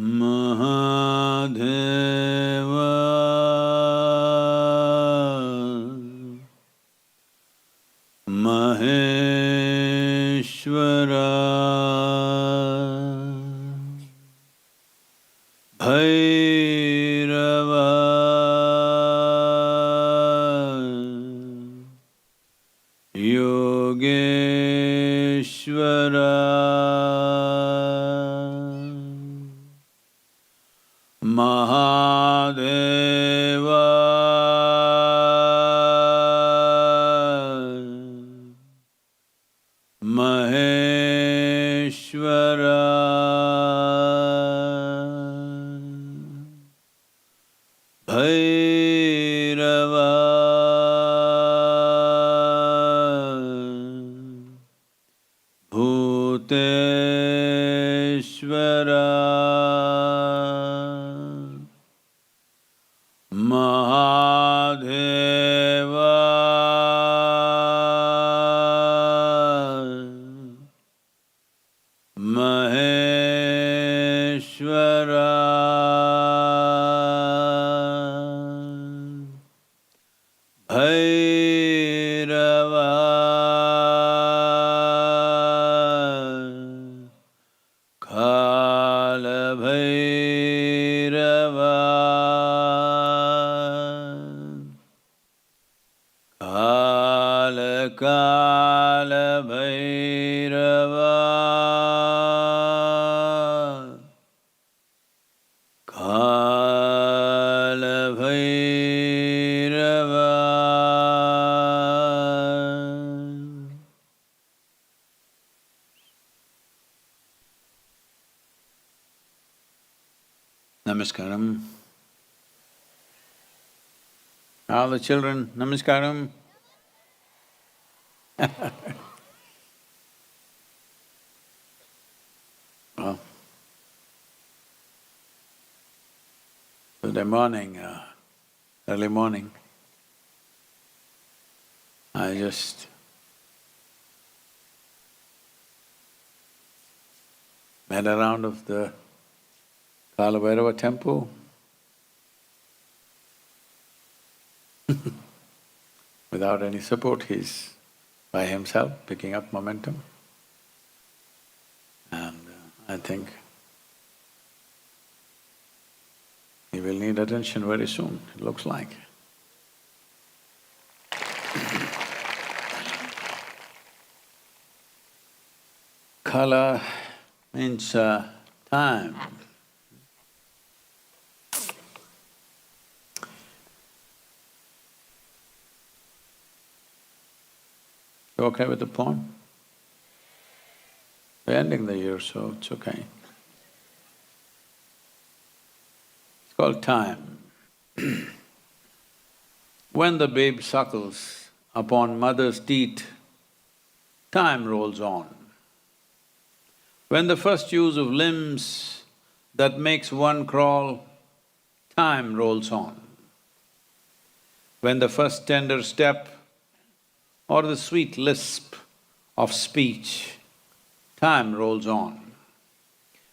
Mahadeva Maheshwara Bhairava Yogeshwara Mahadeva Maheshwara Bhairava Bhuteshwara Mahadeva Maheshwara Bhairava Kala Bhairava Kala Kala Bhairava Kala Bhairava Namaskaram. All the children, Namaskaram. Well, today morning, early morning, I just made a round of the Kala Bhairava temple. Without any support, he's by himself picking up momentum. And I think he will need attention very soon, it looks like. Kala means time. You okay with the poem? We're ending the year, so it's okay. It's called time. When the babe suckles upon mother's teat, time rolls on. When the first use of limbs that makes one crawl, time rolls on. When the first tender step or the sweet lisp of speech, time rolls on.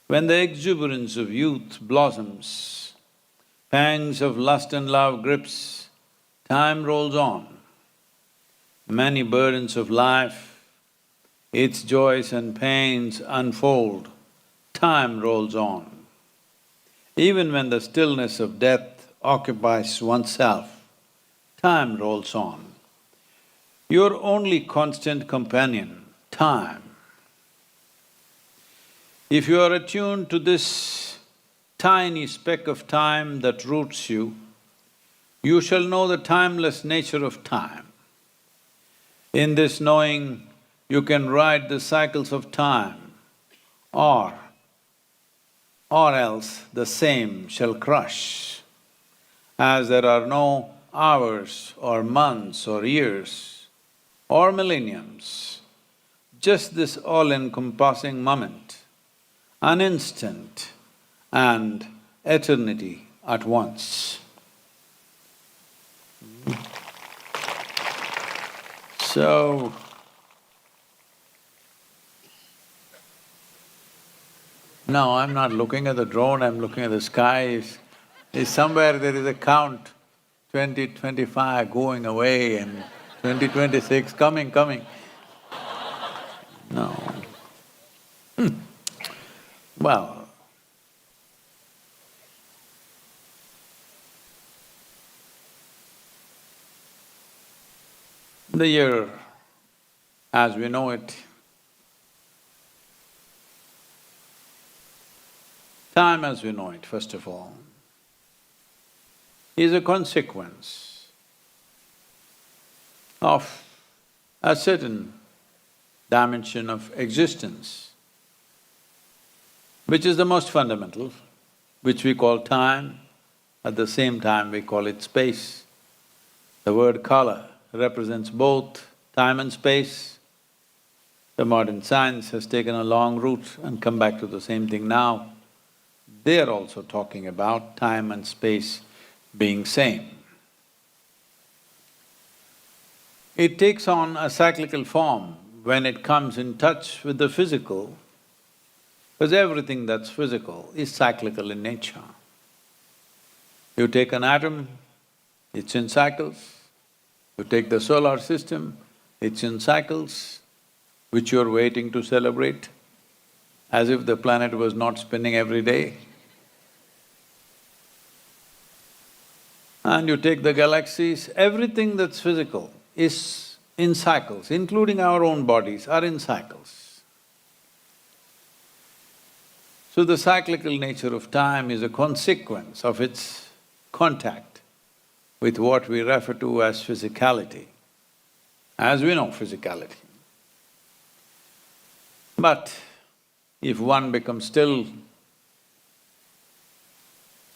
When the exuberance of youth blossoms, pangs of lust and love grips, time rolls on. Many burdens of life, its joys and pains unfold, time rolls on. Even when the stillness of death occupies oneself, time rolls on. Your only constant companion, time. If you are attuned to this tiny speck of time that roots you, you shall know the timeless nature of time. In this knowing, you can ride the cycles of time, or else the same shall crush. As there are no hours or months or years or millenniums, just this all-encompassing moment, an instant and eternity at once. So, No, I'm not looking at the drone, I'm looking at the sky. Is somewhere there is a count, 2025 going away and 2026 coming. No. Well, the year as we know it, time as we know it, first of all, is a consequence of a certain dimension of existence, which is the most fundamental, which we call time, at the same time we call it space. The word kala represents both time and space. The modern science has taken a long route and come back to the same thing now. They are also talking about time and space being same. It takes on a cyclical form when it comes in touch with the physical, because everything that's physical is cyclical in nature. You take an atom, it's in cycles. You take the solar system, it's in cycles, which you're waiting to celebrate, as if the planet was not spinning every day. And you take the galaxies, everything that's physical is in cycles, including our own bodies are in cycles. So the cyclical nature of time is a consequence of its contact with what we refer to as physicality, as we know physicality. But if one becomes still,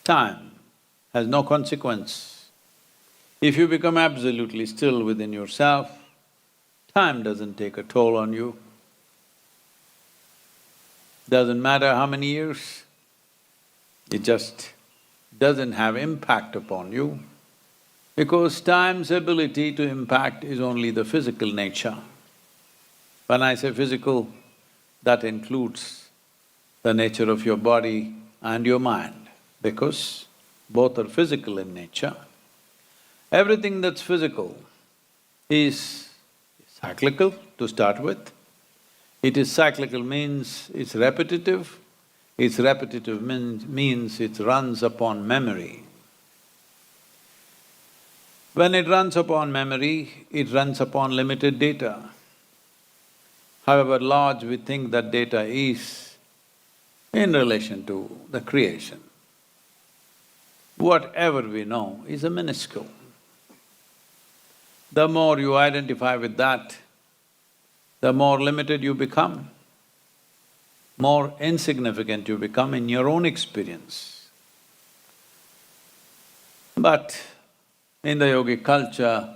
time has no consequence. If you become absolutely still within yourself, time doesn't take a toll on you. Doesn't matter how many years, it just doesn't have impact upon you, because time's ability to impact is only the physical nature. When I say physical, that includes the nature of your body and your mind, because both are physical in nature. Everything that's physical is cyclical to start with. It is cyclical means it's repetitive. It's repetitive means it runs upon memory. When it runs upon memory, it runs upon limited data. However large we think that data is in relation to the creation, whatever we know is a minuscule. The more you identify with that, the more limited you become, more insignificant you become in your own experience. But in the yogic culture,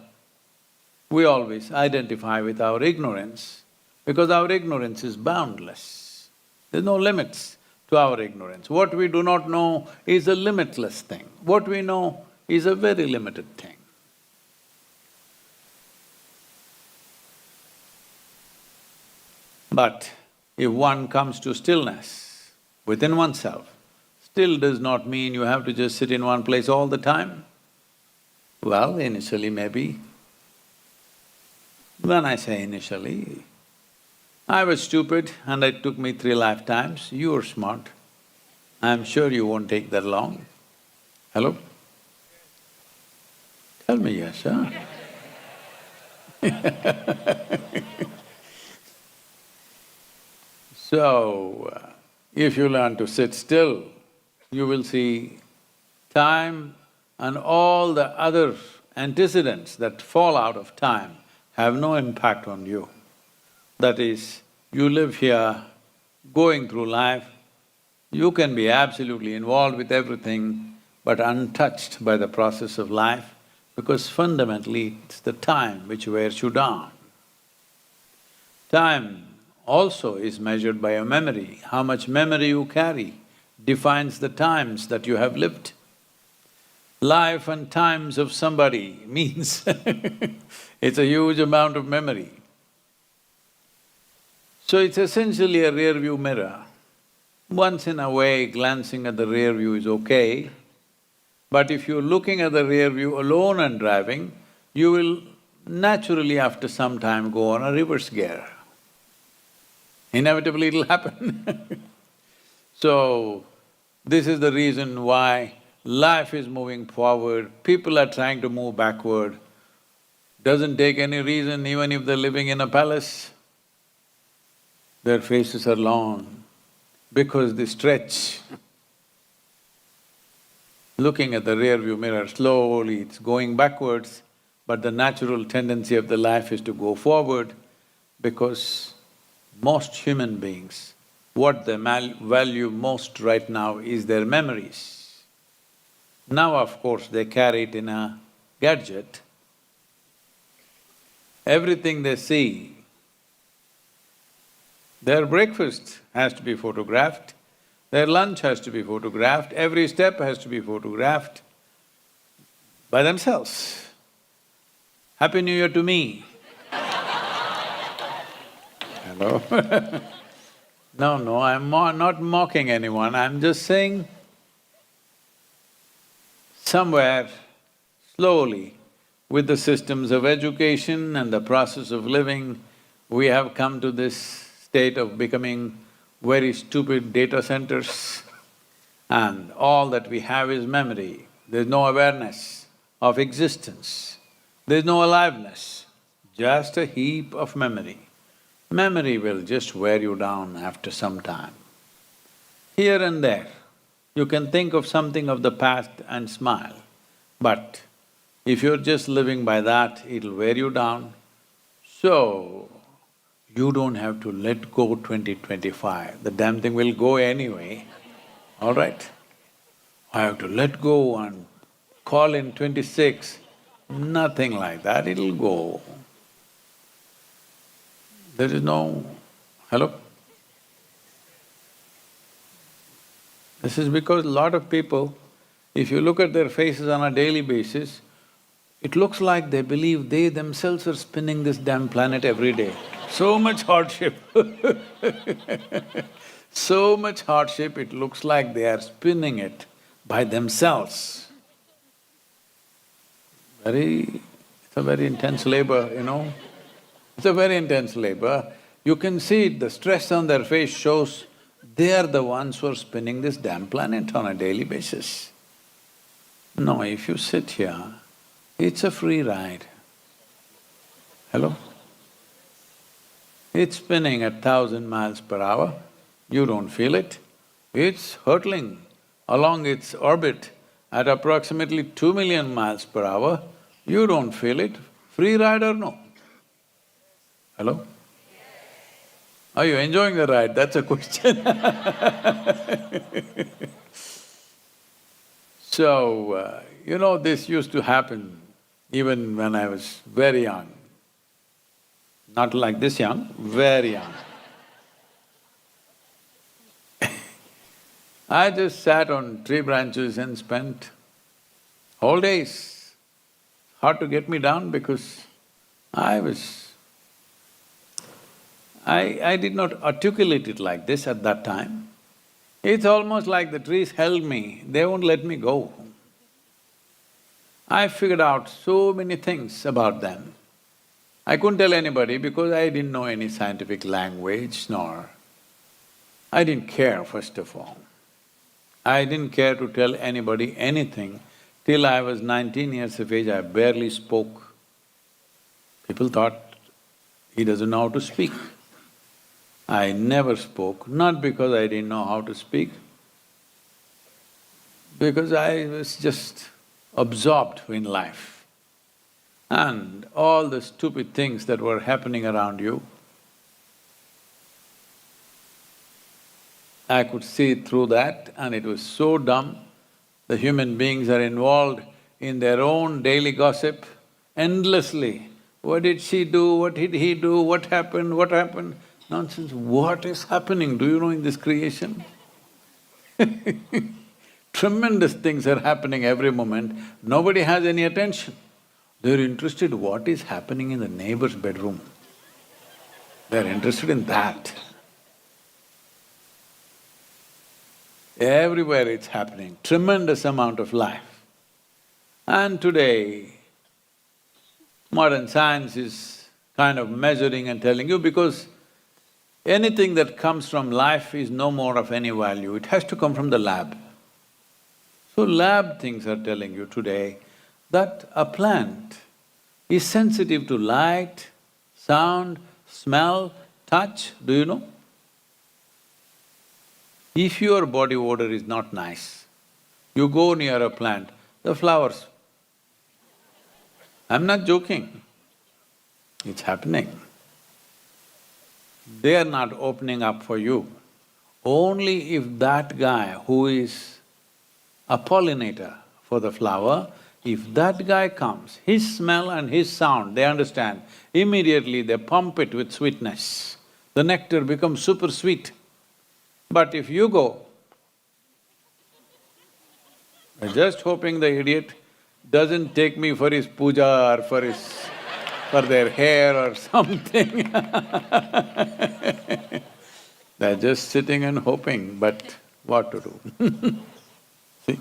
we always identify with our ignorance, because our ignorance is boundless. There's no limits to our ignorance. What we do not know is a limitless thing. What we know is a very limited thing. But if one comes to stillness within oneself, still does not mean you have to just sit in one place all the time. Well, initially maybe. When I say initially, I was stupid and it took me 3 lifetimes. You are smart. I'm sure you won't take that long. Hello? Tell me yes, huh? So, if you learn to sit still, you will see time and all the other antecedents that fall out of time have no impact on you. That is, you live here, going through life, you can be absolutely involved with everything but untouched by the process of life, because fundamentally it's the time which wears you down. Time also is measured by your memory. How much memory you carry defines the times that you have lived. Life and times of somebody means it's a huge amount of memory. So it's essentially a rear view mirror. Once in a way, glancing at the rear view is okay, but if you're looking at the rear view alone and driving, you will naturally after some time go on a reverse gear. Inevitably it'll happen. So, this is the reason why life is moving forward, people are trying to move backward. Doesn't take any reason, even if they're living in a palace, their faces are long because they stretch. Looking at the rear view mirror, slowly it's going backwards, but the natural tendency of the life is to go forward because most human beings, what they value most right now is their memories. Now, of course, they carry it in a gadget. Everything they see, their breakfast has to be photographed, their lunch has to be photographed, every step has to be photographed by themselves. Happy New Year to me. Hello? No, I'm not mocking anyone, I'm just saying somewhere, slowly, with the systems of education and the process of living, we have come to this state of becoming very stupid data centers and all that we have is memory. There's no awareness of existence, there's no aliveness, just a heap of memory. Memory will just wear you down after some time. Here and there, you can think of something of the past and smile, but if you're just living by that, it'll wear you down. So, you don't have to let go 2025, the damn thing will go anyway, all right? I have to let go and call in 26, nothing like that, it'll go. There is no… Hello? This is because a lot of people, if you look at their faces on a daily basis, it looks like they believe they themselves are spinning this damn planet every day. So much hardship so much hardship, it looks like they are spinning it by themselves. It's a very intense labor, you know. It's a very intense labor. You can see it, the stress on their face shows they are the ones who are spinning this damn planet on a daily basis. No, if you sit here, it's a free ride. Hello? It's spinning at 1,000 miles per hour, you don't feel it. It's hurtling along its orbit at approximately 2 million miles per hour, you don't feel it. Free ride or no? Hello? Are you enjoying the ride? That's a question. So, this used to happen even when I was very young. Not like this young, very young. I just sat on tree branches and spent whole days. Hard to get me down because I did not articulate it like this at that time. It's almost like the trees held me, they won't let me go. I figured out so many things about them. I couldn't tell anybody because I didn't know any scientific language nor… I didn't care, first of all. I didn't care to tell anybody anything. Till I was 19 years of age, I barely spoke. People thought, he doesn't know how to speak. I never spoke, not because I didn't know how to speak, because I was just absorbed in life. And all the stupid things that were happening around you, I could see through that and it was so dumb. The human beings are involved in their own daily gossip endlessly. What did she do? What did he do? What happened? What happened? Nonsense. What is happening? Do you know in this creation? Tremendous things are happening every moment, nobody has any attention. They're interested what is happening in the neighbor's bedroom. They're interested in that. Everywhere it's happening, tremendous amount of life. And today, modern science is kind of measuring and telling you because anything that comes from life is no more of any value, it has to come from the lab. So lab things are telling you today that a plant is sensitive to light, sound, smell, touch, do you know? If your body odor is not nice, you go near a plant, the flowers… I'm not joking, it's happening. They are not opening up for you. Only if that guy who is a pollinator for the flower, if that guy comes, his smell and his sound, they understand, immediately they pump it with sweetness. The nectar becomes super sweet. But if you go, just hoping the idiot doesn't take me for his puja or for their hair or something. They're just sitting and hoping, but what to do? See?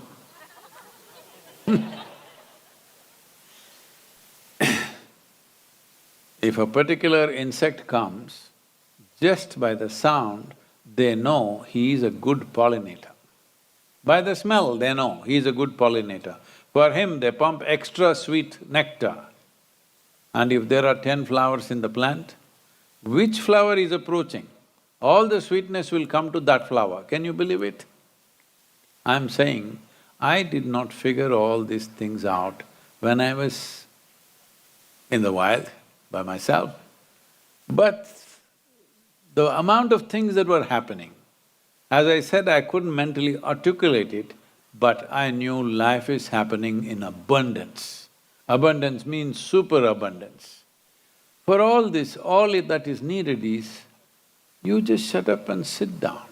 If a particular insect comes, just by the sound, they know he is a good pollinator. By the smell, they know he is a good pollinator. For him, they pump extra sweet nectar. And if there are 10 flowers in the plant, which flower is approaching, all the sweetness will come to that flower. Can you believe it? I'm saying, I did not figure all these things out when I was in the wild by myself. But the amount of things that were happening, as I said, I couldn't mentally articulate it, but I knew life is happening in abundance. Abundance means superabundance. For all this, that is needed is, you just shut up and sit down.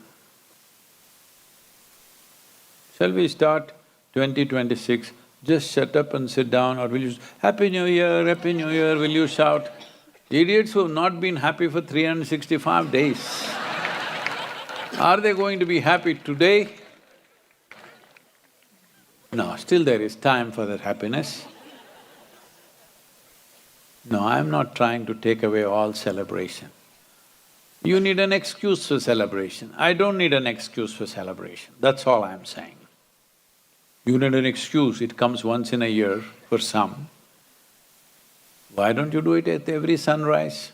Shall we start 2026? Just shut up and sit down, or will you… Happy New Year, Happy New Year, will you shout? Idiots who have not been happy for 365 days. Are they going to be happy today? No, still there is time for that happiness. No, I'm not trying to take away all celebration. You need an excuse for celebration. I don't need an excuse for celebration, that's all I'm saying. You need an excuse, it comes once in a year for some. Why don't you do it at every sunrise?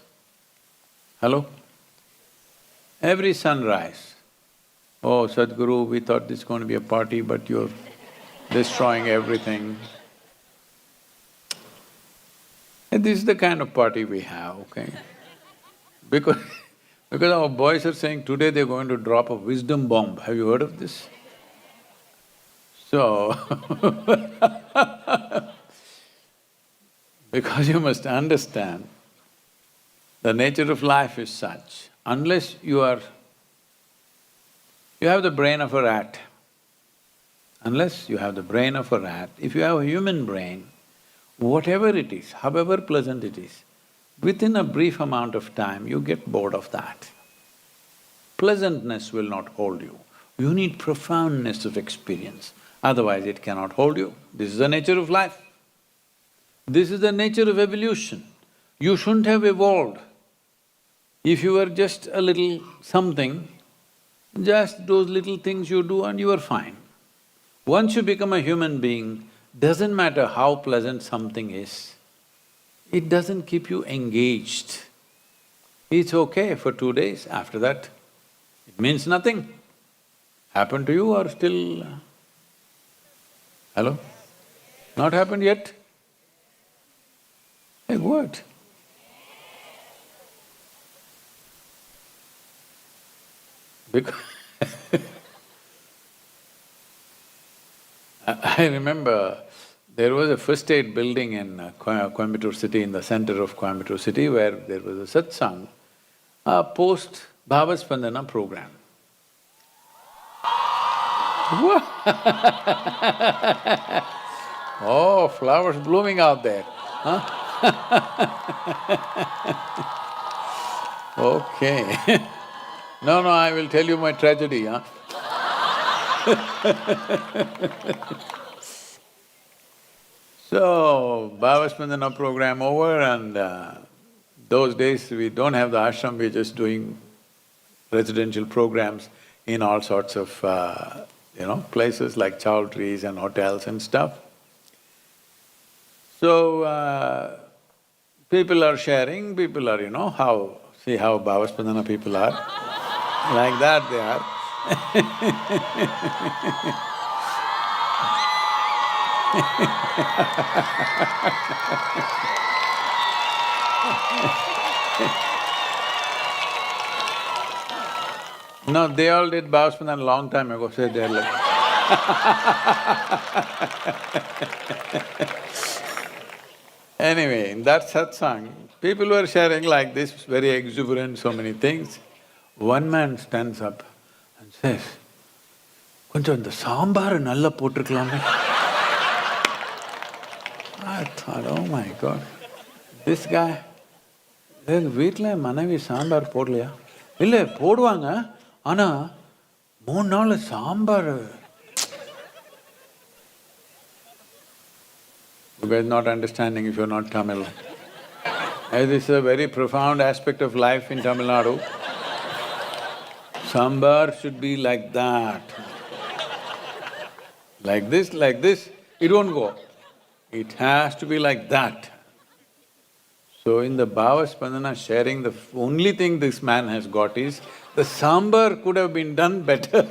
Hello? Every sunrise. Oh, Sadhguru, we thought this is going to be a party, but you're destroying everything. And this is the kind of party we have, okay? Because our boys are saying today they're going to drop a wisdom bomb. Have you heard of this? So because you must understand, the nature of life is such, unless you have the brain of a rat. Unless you have the brain of a rat, if you have a human brain, whatever it is, however pleasant it is, within a brief amount of time, you get bored of that. Pleasantness will not hold you. You need profoundness of experience, otherwise it cannot hold you. This is the nature of life. This is the nature of evolution. You shouldn't have evolved. If you were just a little something, just those little things you do and you are fine. Once you become a human being, doesn't matter how pleasant something is, it doesn't keep you engaged. It's okay for 2 days, after that, it means nothing. Happened to you or still… Hello? Not happened yet? Like what? Because I remember there was a first aid building in Coimbatore city, in the center of Coimbatore city, where there was a Satsang, post-Bhavaspandana program. Oh, flowers blooming out there, huh? Okay. No, I will tell you my tragedy, huh? So, Bhavaspandana program over and those days we don't have the ashram, we're just doing residential programs in all sorts of, places like chowdhuries and hotels and stuff. So, people are sharing, people are, see how Bhavaspandana people are, like that they are. No, they all did Bhavaspandana a long time ago, so they're like Anyway, in that satsang, people were sharing like this, very exuberant, so many things. One man stands up and says, "Konjam indha saambar nalla potrukkalame." I thought, oh my God, this guy, வீட்ல மனைவி சாம்பார் போடலையா? இல்லை போடுவாங்க, ஆனா 3 நாள் sambar. You guys not understanding if you're not Tamil. This is a very profound aspect of life in Tamil Nadu. Sambar should be like that. Like this, it won't go. It has to be like that. So in the Bhavaspandana sharing, the only thing this man has got is, the sambar could have been done better.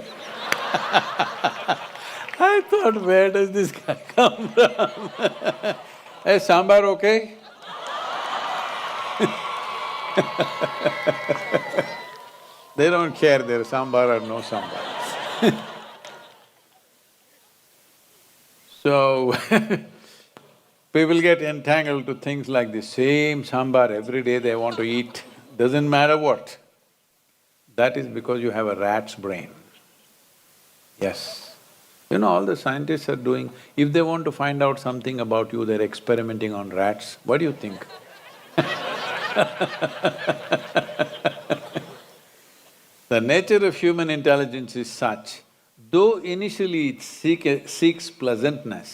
I thought, where does this guy come from? Hey, sambar okay? They don't care, there's sambar or no sambar. So, people get entangled to things like the same sambar every day they want to eat, doesn't matter what. That is because you have a rat's brain. Yes. All the scientists are doing, if they want to find out something about you, they're experimenting on rats. What do you think? The nature of human intelligence is such, though initially it seeks pleasantness,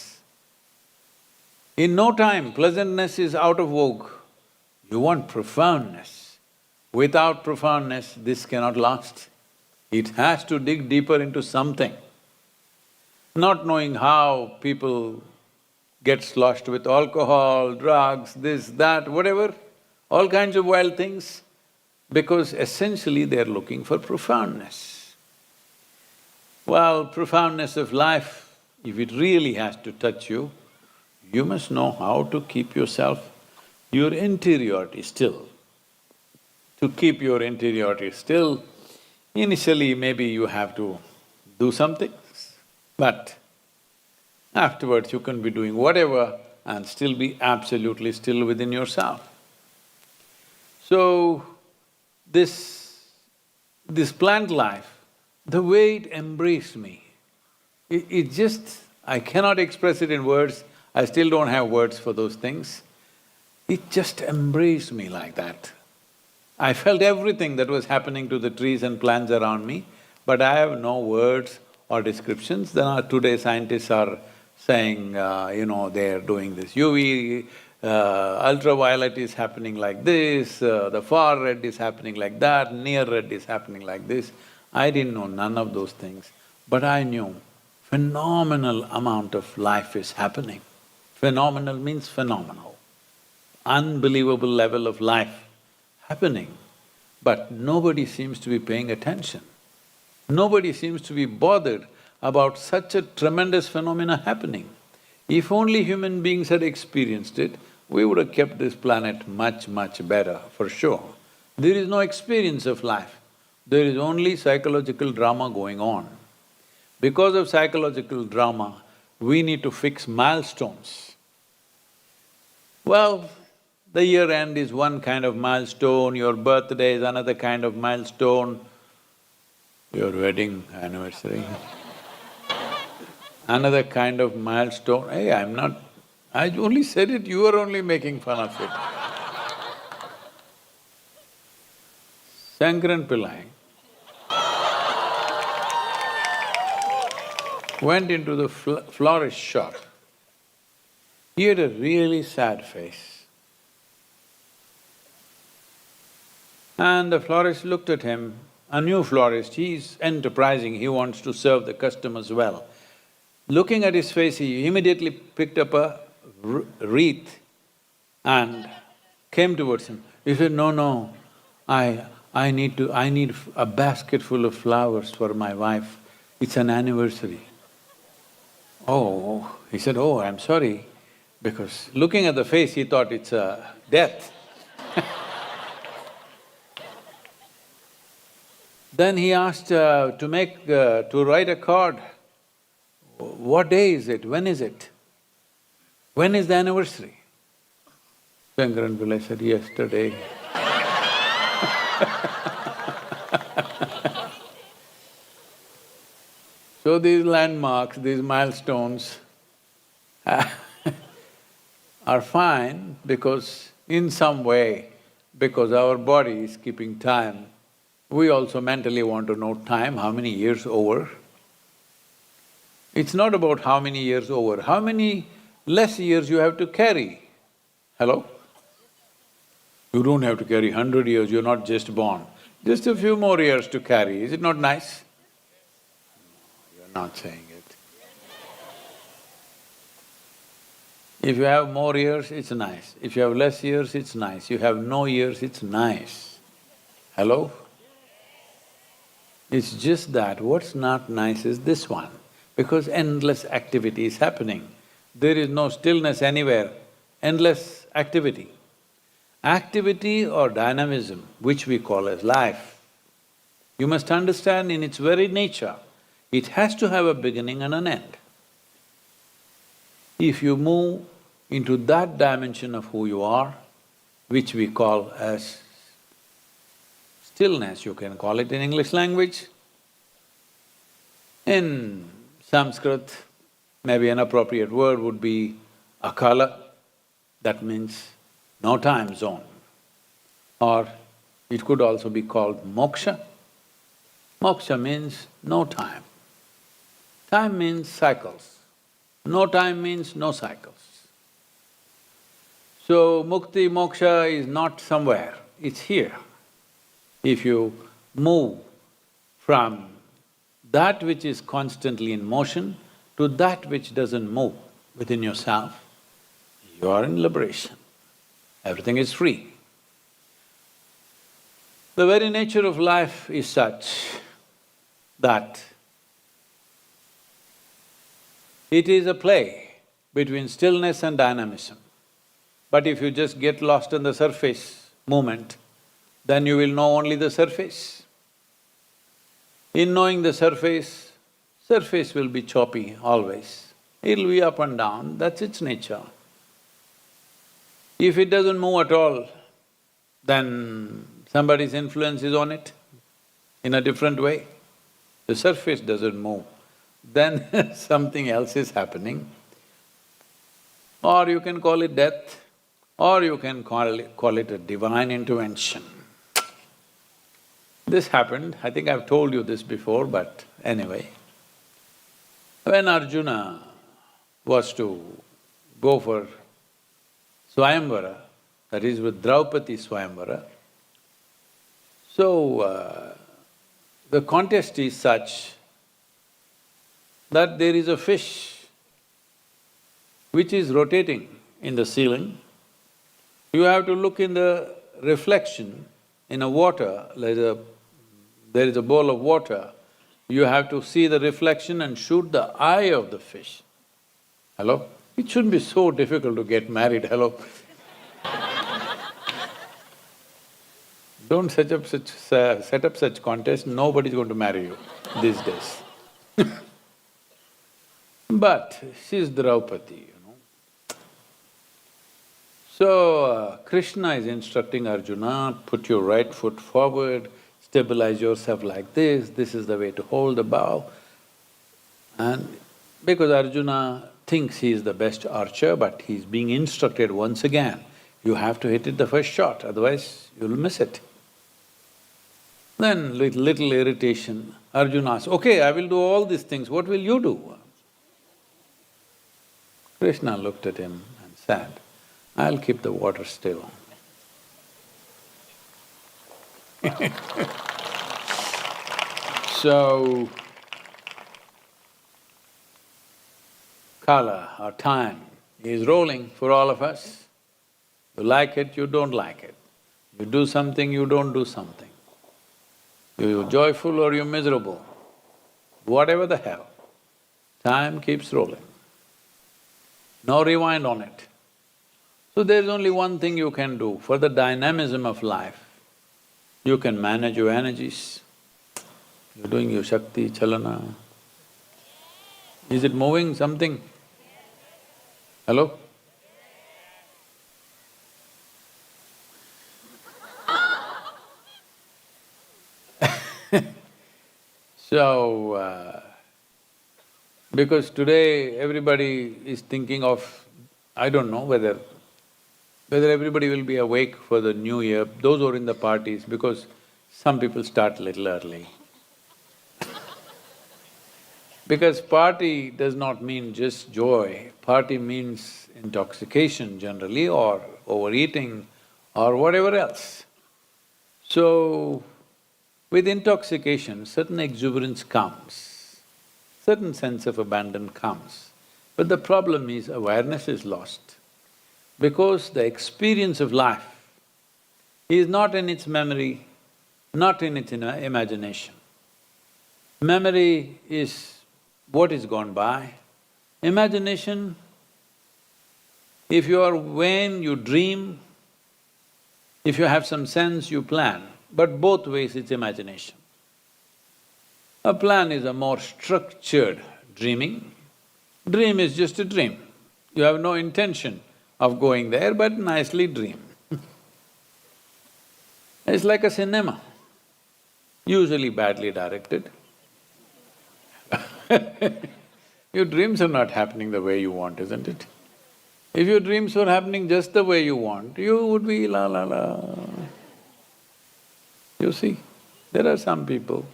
in no time pleasantness is out of vogue. You want profoundness. Without profoundness, this cannot last. It has to dig deeper into something. Not knowing how people get sloshed with alcohol, drugs, this, that, whatever, all kinds of wild things, because essentially they're looking for profoundness. Well, profoundness of life, if it really has to touch you, you must know how to keep yourself, your interiority still. To keep your interiority still, initially maybe you have to do something, but afterwards you can be doing whatever and still be absolutely still within yourself. So, this plant life, the way it embraced me, it just… I cannot express it in words, I still don't have words for those things. It just embraced me like that. I felt everything that was happening to the trees and plants around me, but I have no words or descriptions. Today scientists are saying, they're doing this UV, ultraviolet is happening like this, the far red is happening like that, near red is happening like this. I didn't know none of those things, but I knew phenomenal amount of life is happening. Phenomenal means phenomenal. Unbelievable level of life happening, but nobody seems to be paying attention. Nobody seems to be bothered about such a tremendous phenomena happening. If only human beings had experienced it, we would have kept this planet much, much better, for sure. There is no experience of life, there is only psychological drama going on. Because of psychological drama, we need to fix milestones. Well, the year end is one kind of milestone, your birthday is another kind of milestone, your wedding anniversary, another kind of milestone. Hey, I'm not… I only said it, you are only making fun of it. Shankaran Pillai went into the florist shop. He had a really sad face. And the florist looked at him, a new florist, he's enterprising, he wants to serve the customers well. Looking at his face, he immediately picked up a wreath and came towards him. He said, no, I need a basket full of flowers for my wife. It's an anniversary. Oh, he said, oh, I'm sorry, because looking at the face, he thought it's a death. Then he asked to write a card. What day is it? When is it? When is the anniversary? Shankaran Pillai said, yesterday. So these landmarks, these milestones are fine because in some way, because our body is keeping time, we also mentally want to know time, how many years over. It's not about how many years over, how many less years you have to carry. Hello? You don't have to carry 100 years, you're not just born. Just a few more years to carry, is it not nice? You're not saying it. If you have more years, it's nice. If you have less years, it's nice. You have no years, it's nice. Hello? It's just that what's not nice is this one, because endless activity is happening. There is no stillness anywhere, endless activity. Activity or dynamism, which we call as life, you must understand in its very nature, it has to have a beginning and an end. If you move into that dimension of who you are, which we call as stillness, you can call it in English language. In Sanskrit, maybe an appropriate word would be akala, that means no time zone. Or it could also be called moksha. Moksha means no time. Time means cycles. No time means no cycles. So mukti, moksha is not somewhere, it's here. If you move from that which is constantly in motion to that which doesn't move within yourself, you are in liberation. Everything is free. The very nature of life is such that it is a play between stillness and dynamism. But if you just get lost in the surface movement, then you will know only the surface. In knowing the surface will be choppy always. It'll be up and down, that's its nature. If it doesn't move at all, then somebody's influence is on it in a different way. The surface doesn't move, then something else is happening. Or you can call it death, or you can call it a divine intervention. This happened, I think I've told you this before, but anyway. When Arjuna was to go for Swayamvara, that is with Draupadi Swayamvara, so the contest is such that there is a fish which is rotating in the ceiling. You have to look in the reflection in a water, there is a bowl of water, you have to see the reflection and shoot the eye of the fish. Hello? It shouldn't be so difficult to get married, hello? Don't set up such contests, nobody's going to marry you these days. But she's Draupadi, you know. So, Krishna is instructing Arjuna, put your right foot forward, stabilize yourself like this is the way to hold the bow. And because Arjuna thinks he is the best archer, but he's being instructed once again, you have to hit it the first shot, otherwise you'll miss it. Then with little irritation, Arjuna asks, okay, I will do all these things, what will you do? Krishna looked at him and said, "I'll keep the water still." So, kala or time is rolling for all of us. You like it, you don't like it. You do something, you don't do something. You're joyful or you're miserable. Whatever the hell, time keeps rolling. No rewind on it. So there's only one thing you can do for the dynamism of life. You can manage your energies. You're doing your Shakti, Chalana. Is it moving something? Hello? So, because today everybody is thinking of… I don't know whether everybody will be awake for the new year, those who are in the parties, because some people start little early. Because party does not mean just joy, party means intoxication generally or overeating or whatever else. So, with intoxication, certain exuberance comes, certain sense of abandon comes. But the problem is awareness is lost, because the experience of life is not in its memory, not in its imagination. Memory is what is gone by. Imagination, if you are vain, you dream. If you have some sense, you plan. But both ways it's imagination. A plan is a more structured dreaming. Dream is just a dream. You have no intention of going there, but nicely dream. It's like a cinema, usually badly directed. Your dreams are not happening the way you want, isn't it? If your dreams were happening just the way you want, you would be la la la. You see, there are some people,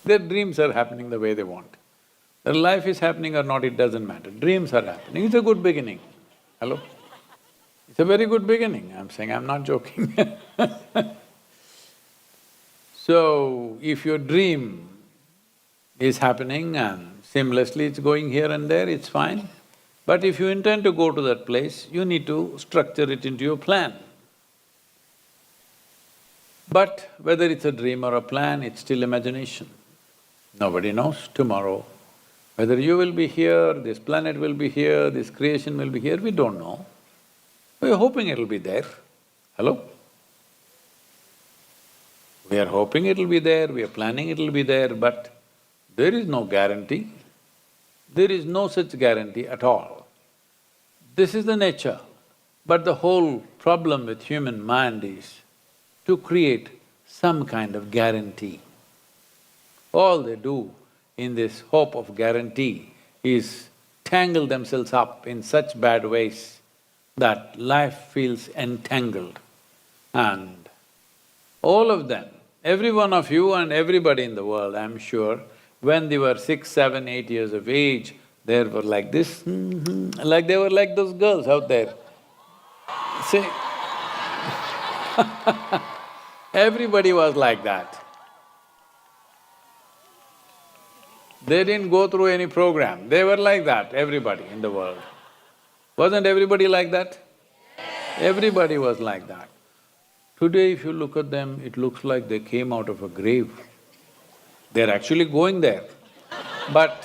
their dreams are happening the way they want. Their life is happening or not, it doesn't matter. Dreams are happening, it's a good beginning. Hello? It's a very good beginning, I'm saying, I'm not joking. So, if your dream is happening and seamlessly it's going here and there, it's fine. But if you intend to go to that place, you need to structure it into your plan. But whether it's a dream or a plan, it's still imagination. Nobody knows tomorrow. Whether you will be here, this planet will be here, this creation will be here, we don't know. We're hoping it'll be there. Hello? We are hoping it'll be there, we are planning it'll be there, but there is no guarantee. There is no such guarantee at all. This is the nature. But the whole problem with human mind is to create some kind of guarantee. All they do in this hope of guarantee is tangle themselves up in such bad ways that life feels entangled. And all of them, every one of you and everybody in the world, I'm sure, when they were 6, 7, 8 years of age, they were like this, like they were like those girls out there. See? Everybody was like that. They didn't go through any program, they were like that, everybody in the world. Wasn't everybody like that? Everybody was like that. Today if you look at them, it looks like they came out of a grave. They're actually going there, but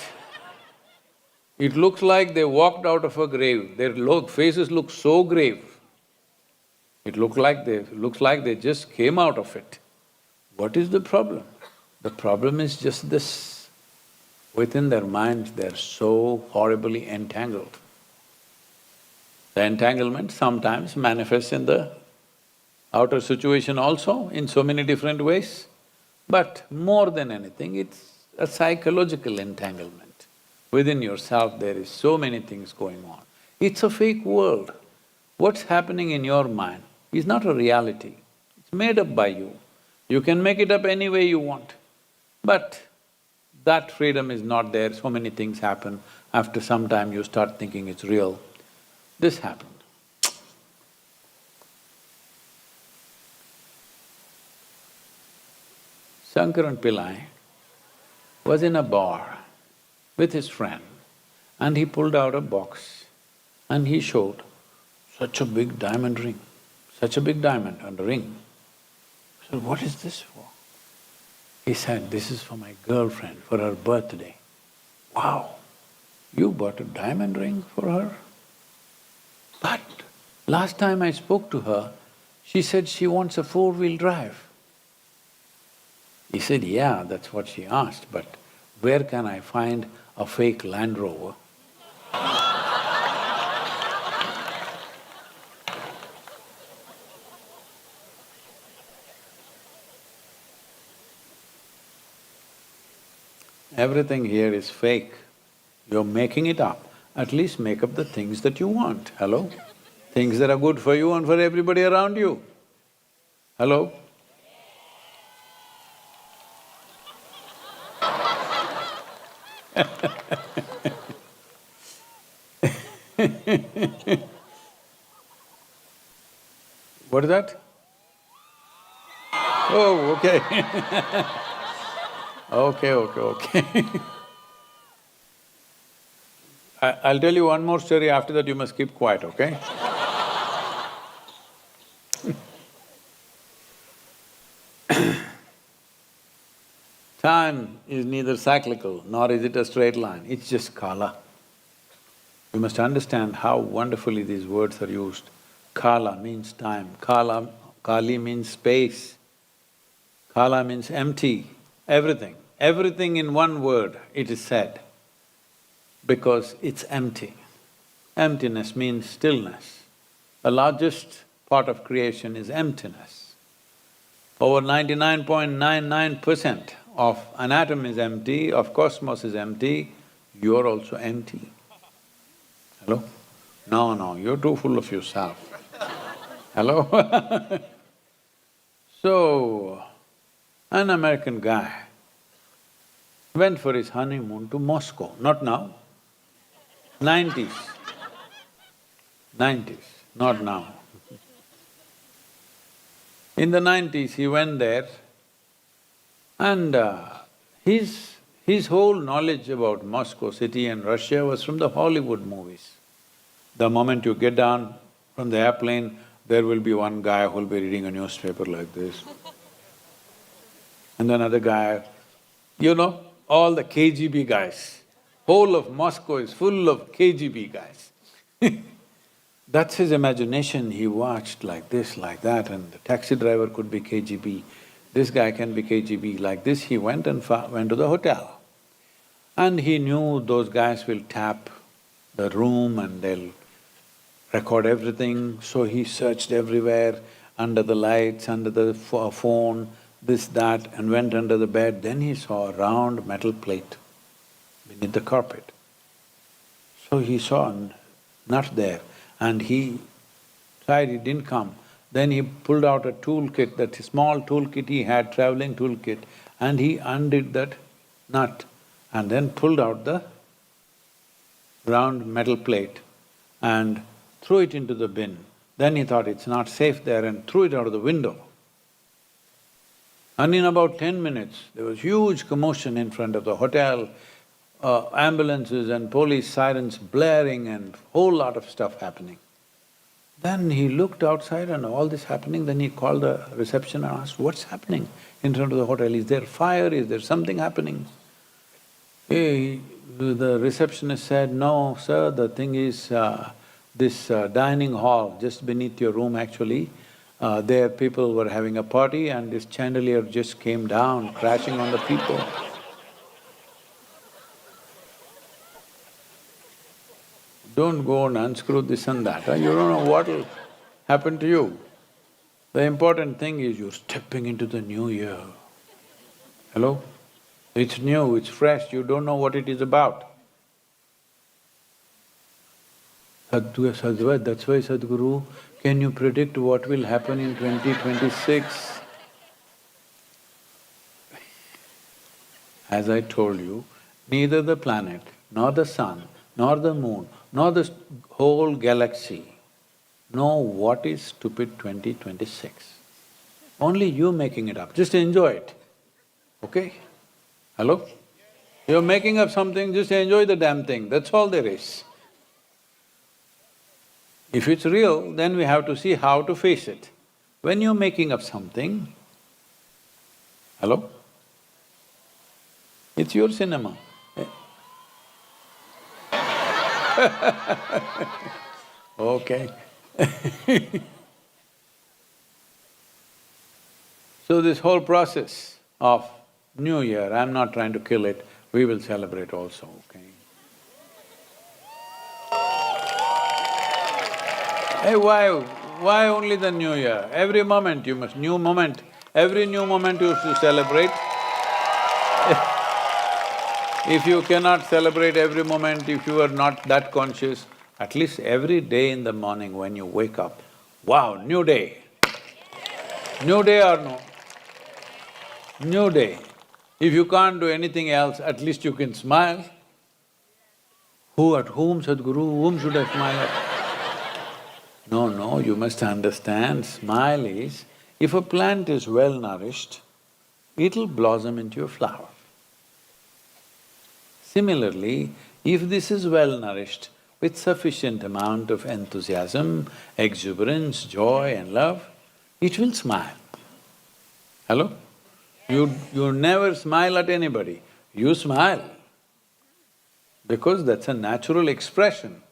it looks like they walked out of a grave. Their faces look so grave. It looks like they just came out of it. What is the problem? The problem is just this. Within their minds, they're so horribly entangled. The entanglement sometimes manifests in the outer situation also, in so many different ways. But more than anything, it's a psychological entanglement. Within yourself, there is so many things going on. It's a fake world. What's happening in your mind is not a reality. It's made up by you. You can make it up any way you want. But That freedom is not there, so many things happen. After some time you start thinking it's real. This happened. Shankaran Pillai was in a bar with his friend and he pulled out a box and he showed such a big diamond ring, such a big diamond and a ring. I said, "What is this for?" He said, "This is for my girlfriend, for her birthday." Wow, you bought a diamond ring for her? But last time I spoke to her, she said she wants a four-wheel drive. He said, "Yeah, that's what she asked, but where can I find a fake Land Rover?" Everything here is fake. You're making it up. At least make up the things that you want, hello? Things that are good for you and for everybody around you. Hello? What is that? Oh, okay. Okay. I'll tell you one more story, after that you must keep quiet, okay? Time is neither cyclical nor is it a straight line, it's just kala. You must understand how wonderfully these words are used. Kala means time, kali means space, kala means empty, everything. Everything in one word, it is said, because it's empty. Emptiness means stillness. The largest part of creation is emptiness. Over 99.99% of an atom is empty, of cosmos is empty, you're also empty. Hello? No, you're too full of yourself. Hello? So, an American guy went for his honeymoon to Moscow, not now, 90s, not now. In the 90s, he went there and his whole knowledge about Moscow city and Russia was from the Hollywood movies. The moment you get down from the airplane, there will be one guy who'll be reading a newspaper like this. And another guy, all the KGB guys. Whole of Moscow is full of KGB guys. That's his imagination, he watched like this, like that, and the taxi driver could be KGB, this guy can be KGB, like this he went and went to the hotel. And he knew those guys will tap the room and they'll record everything, so he searched everywhere, under the lights, under the phone, this, that, and went under the bed. Then he saw a round metal plate beneath the carpet. So he saw a nut there and he tried, it didn't come. Then he pulled out a toolkit, that small toolkit he had, traveling toolkit, and he undid that nut and then pulled out the round metal plate and threw it into the bin. Then he thought it's not safe there and threw it out of the window. And in about 10 minutes, there was huge commotion in front of the hotel, ambulances and police sirens blaring and whole lot of stuff happening. Then he looked outside and all this happening, then he called the reception and asked, "What's happening in front of the hotel? Is there fire? Is there something happening?" The receptionist said, "No, sir, the thing is, this dining hall just beneath your room actually, there people were having a party and this chandelier just came down, crashing on the people." Don't go and unscrew this and that, you don't know what'll happen to you. The important thing is you're stepping into the new year. Hello? It's new, it's fresh, you don't know what it is about. That's why Sadhguru, can you predict what will happen in 2026? As I told you, neither the planet, nor the sun, nor the moon, nor the whole galaxy know what is stupid 2026. Only you making it up, just enjoy it, okay? Hello? You're making up something, just enjoy the damn thing, that's all there is. If it's real, then we have to see how to face it. When you're making up something, hello? It's your cinema. Okay. So this whole process of New Year, I'm not trying to kill it, we will celebrate also, okay? Hey, why only the New Year? Every moment you must… new moment, every new moment you should celebrate. If you cannot celebrate every moment, if you are not that conscious, at least every day in the morning when you wake up, wow, new day. New day or no? New day. If you can't do anything else, at least you can smile. Who at whom, Sadhguru, whom should I smile at? No, you must understand, smile is, if a plant is well nourished, it'll blossom into a flower. Similarly, if this is well nourished with sufficient amount of enthusiasm, exuberance, joy and love, it will smile. Hello? You never smile at anybody, you smile. Because that's a natural expression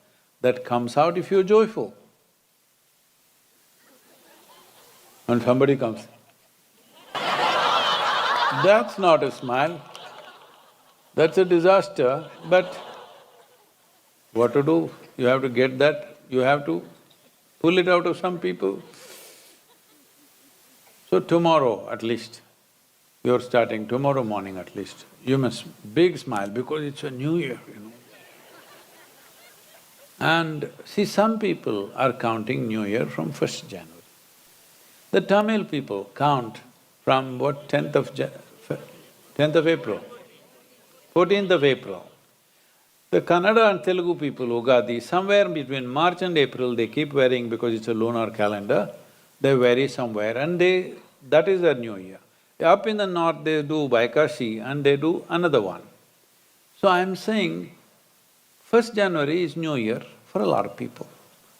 that comes out if you're joyful. And somebody comes, that's not a smile, that's a disaster, but what to do? You have to get that, you have to pull it out of some people. So tomorrow at least, you're starting tomorrow morning at least, you must big smile because it's a new year, you know. And see, some people are counting New Year from 1st January. The Tamil people count from what, 10th of April, 14th of April. The Kannada and Telugu people, Ugadi, somewhere between March and April they keep wearing because it's a lunar calendar, they vary somewhere and that is their New Year. Up in the north they do Vaikasi and they do another one. So I'm saying, 1st January is New Year for a lot of people.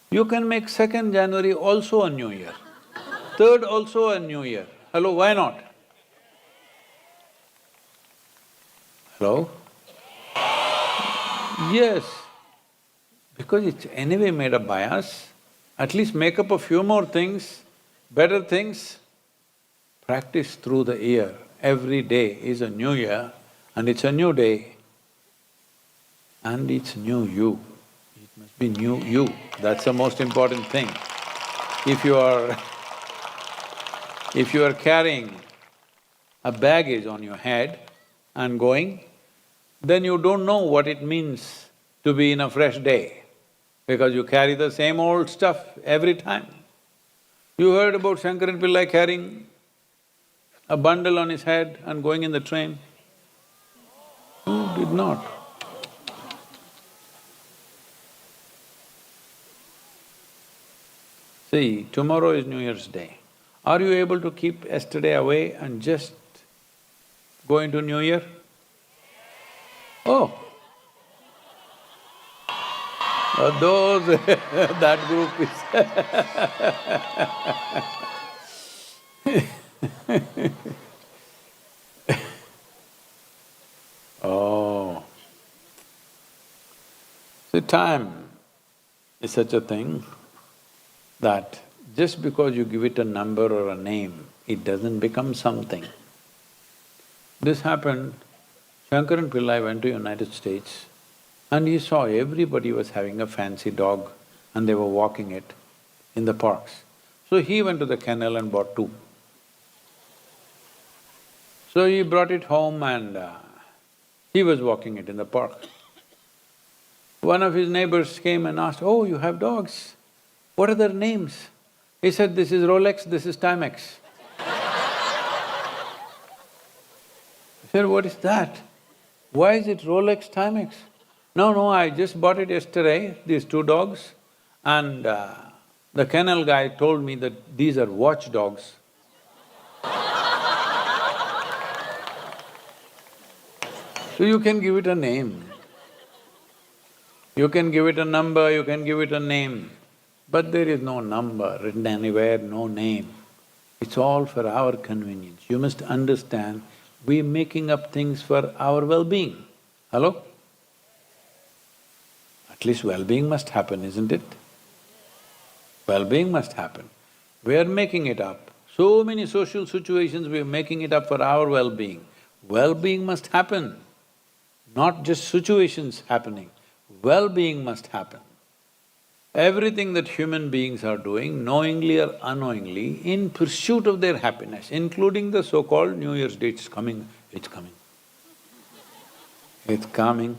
You can make 2nd January also a New Year, 3rd also a New Year. Hello, why not? Hello? Yes, because it's anyway made up by us, at least make up a few more things, better things, practice through the year. Every day is a new year and it's a new day and it's new you. It must be new you, that's the most important thing. If you are carrying a baggage on your head and going, then you don't know what it means to be in a fresh day, because you carry the same old stuff every time. You heard about Shankaran Pillai carrying a bundle on his head and going in the train? Who did not? See, tomorrow is New Year's Day. Are you able to keep yesterday away and just go into New Year? Oh, those that group is Oh. See, time is such a thing that just because you give it a number or a name, it doesn't become something. This happened, Shankaran Pillai went to United States and he saw everybody was having a fancy dog and they were walking it in the parks. So he went to the kennel and bought 2. So he brought it home and he was walking it in the park. One of his neighbors came and asked, "Oh, you have dogs? What are their names?" He said, "This is Rolex, this is Timex." said, what is that? Why is it Rolex Timex? No, I just bought it yesterday, these two dogs, and the kennel guy told me that these are watchdogs. So you can give it a name. You can give it a number, you can give it a name, but there is no number written anywhere, no name. It's all for our convenience. You must understand, we're making up things for our well-being. Hello? At least well-being must happen, isn't it? Well-being must happen. We are making it up. So many social situations, we are making it up for our well-being. Well-being must happen, not just situations happening. Well-being must happen. Everything that human beings are doing, knowingly or unknowingly, in pursuit of their happiness, including the so-called New Year's Day, it's coming, it's coming. It's coming.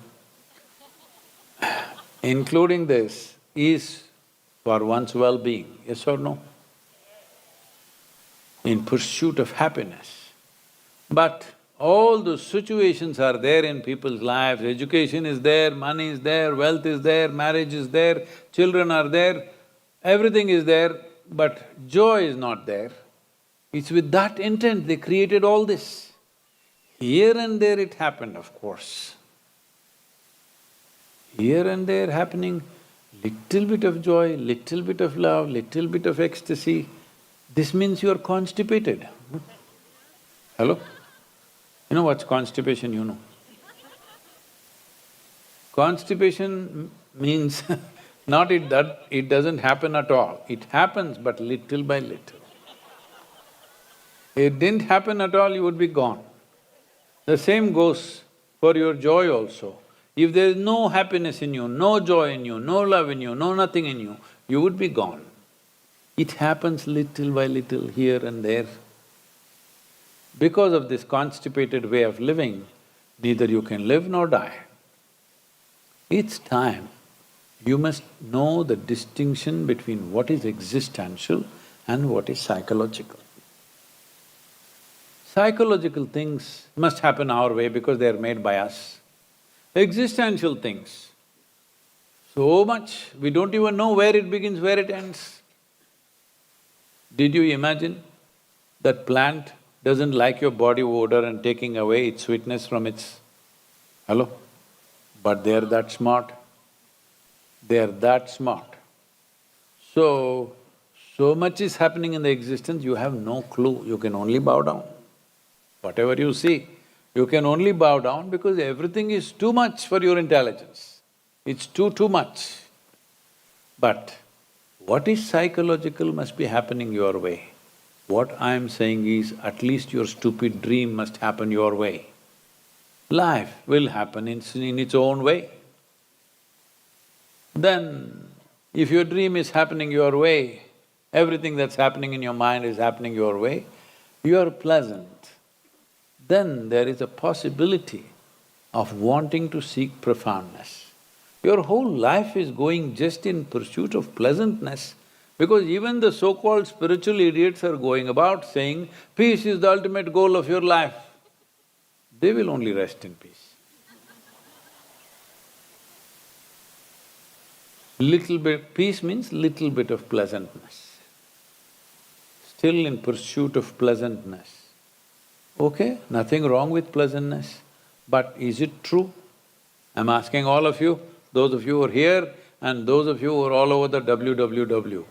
Including this is for one's well-being, yes or no? In pursuit of happiness. But all those situations are there in people's lives, education is there, money is there, wealth is there, marriage is there, children are there, everything is there, but joy is not there. It's with that intent they created all this. Here and there it happened, of course. Here and there happening, little bit of joy, little bit of love, little bit of ecstasy. This means you are constipated. Hello? You know what's constipation, you know? Constipation means not that it doesn't happen at all, it happens but little by little. If it didn't happen at all, you would be gone. The same goes for your joy also. If there is no happiness in you, no joy in you, no love in you, no nothing in you, you would be gone. It happens little by little, here and there. Because of this constipated way of living, neither you can live nor die. It's time you must know the distinction between what is existential and what is psychological. Psychological things must happen our way because they are made by us. Existential things, so much, we don't even know where it begins, where it ends. Did you imagine that plant doesn't like your body odor and taking away its sweetness from its… Hello? But they're that smart. They're that smart. So much is happening in the existence, you have no clue, you can only bow down. Whatever you see, you can only bow down because everything is too much for your intelligence. It's too much. But what is psychological must be happening your way. What I'm saying is, at least your stupid dream must happen your way. Life will happen in its own way. Then, if your dream is happening your way, everything that's happening in your mind is happening your way, you are pleasant. Then there is a possibility of wanting to seek profoundness. Your whole life is going just in pursuit of pleasantness, because even the so-called spiritual idiots are going about saying, peace is the ultimate goal of your life. They will only rest in peace. Little bit… peace means little bit of pleasantness. Still in pursuit of pleasantness. Okay, nothing wrong with pleasantness, but is it true? I'm asking all of you, those of you who are here and those of you who are all over the WWW,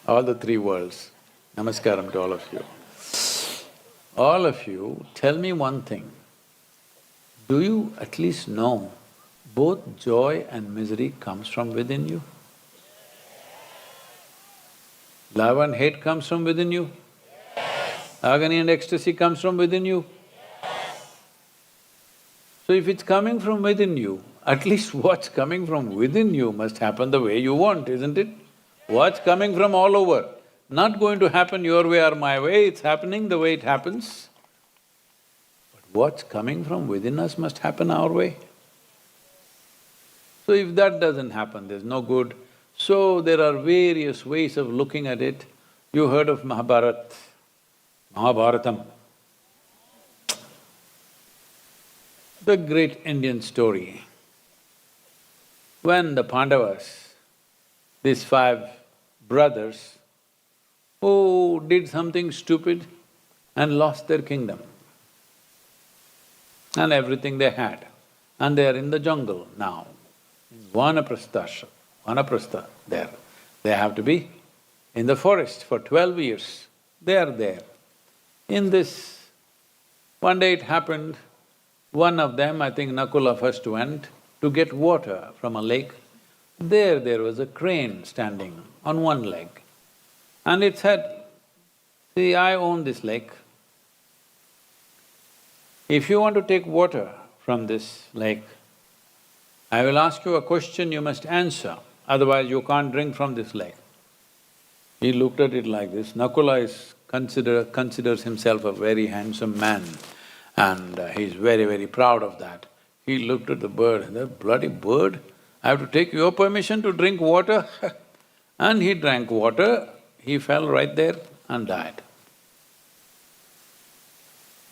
all the three worlds, namaskaram to all of you. All of you, tell me one thing, do you at least know both joy and misery comes from within you? Love and hate comes from within you? Agony and ecstasy comes from within you? So if it's coming from within you, at least what's coming from within you must happen the way you want, isn't it? What's coming from all over, not going to happen your way or my way, it's happening the way it happens. But what's coming from within us must happen our way. So if that doesn't happen, there's no good. So there are various ways of looking at it. You heard of Mahabharata. the great Indian story. When the Pandavas, these five brothers who did something stupid and lost their kingdom and everything they had, and they are in the jungle now, in Vanaprastha there. They have to be in the forest for 12 years, they are there. In this, one day it happened, one of them, I think Nakula first went to get water from a lake. There was a crane standing on one leg. And it said, see, I own this lake. If you want to take water from this lake, I will ask you a question, you must answer, otherwise you can't drink from this lake. He looked at it like this. Nakula considers himself a very handsome man and he's very proud of that. He looked at the bird, that bloody bird, I have to take your permission to drink water? And he drank water, he fell right there and died.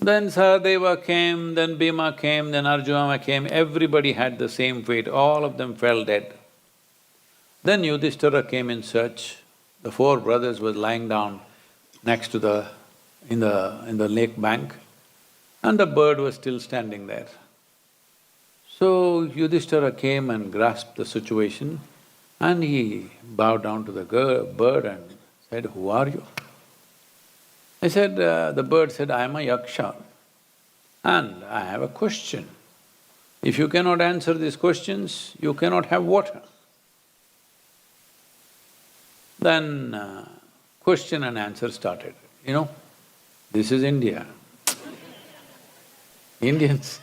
Then Sahadeva came, then Bhima came, then Arjuna came, everybody had the same fate, all of them fell dead. Then Yudhishthira came in search. The four brothers were lying down next to in the lake bank, and the bird was still standing there. So Yudhishthira came and grasped the situation, and he bowed down to the bird and said, "Who are you?" The bird said, "I am a yaksha and I have a question. If you cannot answer these questions, you cannot have water." Then question and answer started. This is India. Indians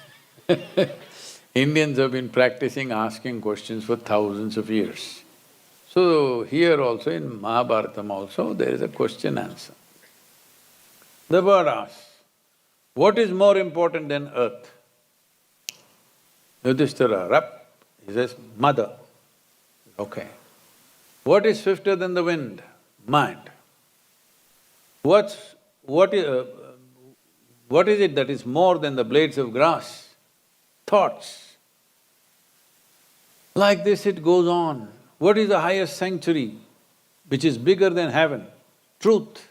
Indians have been practicing asking questions for thousands of years. So here also in Mahabharatam also there is a question answer. The bird asks, what is more important than earth? Yudhishthira, rap, he says, mother. Okay. What is swifter than the wind? Mind. What is it that is more than the blades of grass? Thoughts. Like this it goes on. What is the highest sanctuary which is bigger than heaven? Truth.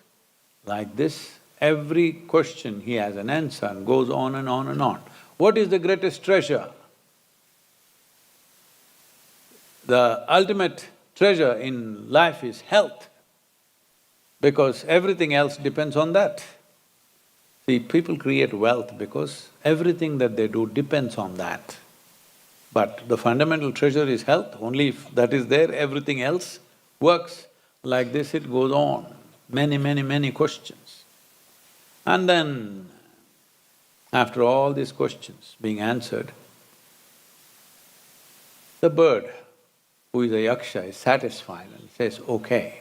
Like this, every question he has an answer and goes on and on and on. What is the greatest treasure? The ultimate treasure in life is health, because everything else depends on that. See, people create wealth because everything that they do depends on that. But the fundamental treasure is health, only if that is there, everything else works. Like this it goes on, many questions. And then, after all these questions being answered, the bird, who is a yaksha, is satisfied and says, okay,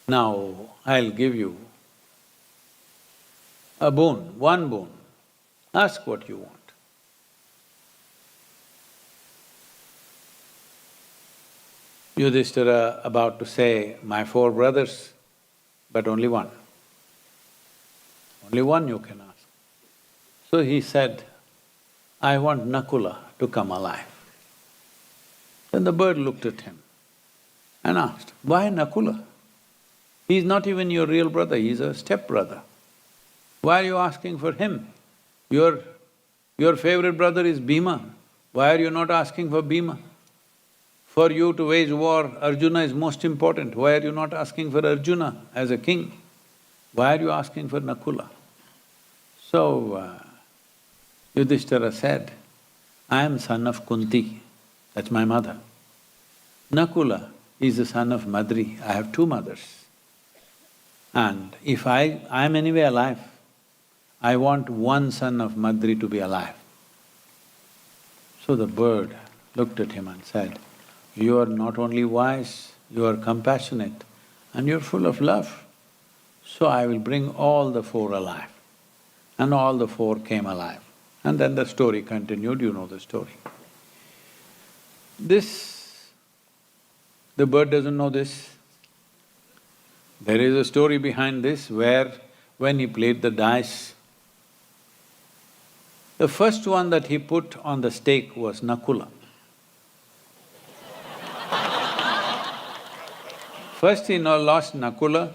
now I'll give you a boon, one boon, ask what you want. Yudhishthira about to say, my four brothers, but only one. Only one you can ask. So he said, I want Nakula to come alive. Then the bird looked at him and asked, why Nakula? He's not even your real brother, he's a step-brother. Why are you asking for him? Your favorite brother is Bhima. Why are you not asking for Bhima? For you to wage war, Arjuna is most important. Why are you not asking for Arjuna as a king? Why are you asking for Nakula? So, Yudhishthira said, I am son of Kunti, that's my mother. Nakula is the son of Madri, I have two mothers. And if I am anyway alive, I want one son of Madri to be alive. So the bird looked at him and said, you are not only wise, you are compassionate and you're full of love. So I will bring all the four alive. And all the four came alive. And then the story continued, you know the story. The bird doesn't know this. There is a story behind this where when he played the dice The first one that he put on the stake was Nakula. First he lost Nakula,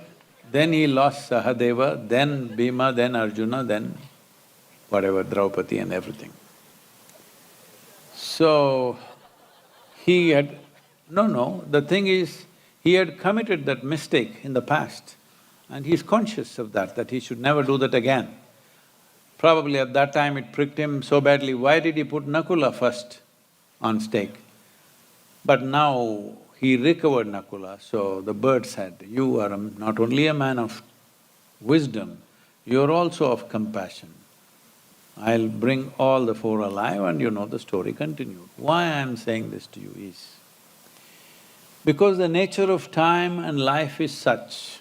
then he lost Sahadeva, then Bhima, then Arjuna, then whatever, Draupadi and everything. So, he had… No, the thing is, he had committed that mistake in the past and he's conscious of that he should never do that again. Probably at that time it pricked him so badly, why did he put Nakula first on stake? But now he recovered Nakula, so the bird said, you are not only a man of wisdom, you're also of compassion. I'll bring all the four alive and you know the story continued. Why I'm saying this to you is, because the nature of time and life is such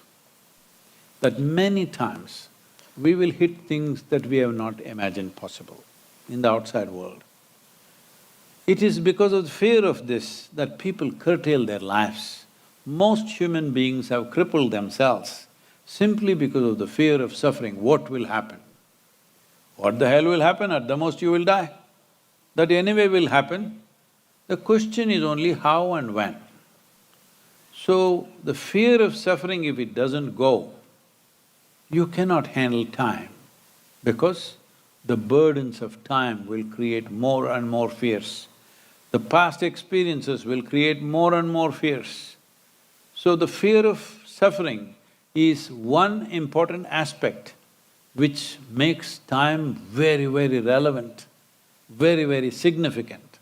that many times we will hit things that we have not imagined possible in the outside world. It is because of the fear of this that people curtail their lives. Most human beings have crippled themselves simply because of the fear of suffering. What will happen? What the hell will happen? At the most you will die. That anyway will happen. The question is only how and when. So, the fear of suffering, if it doesn't go, you cannot handle time because the burdens of time will create more and more fears. The past experiences will create more and more fears. So the fear of suffering is one important aspect which makes time very, very relevant, very, very significant.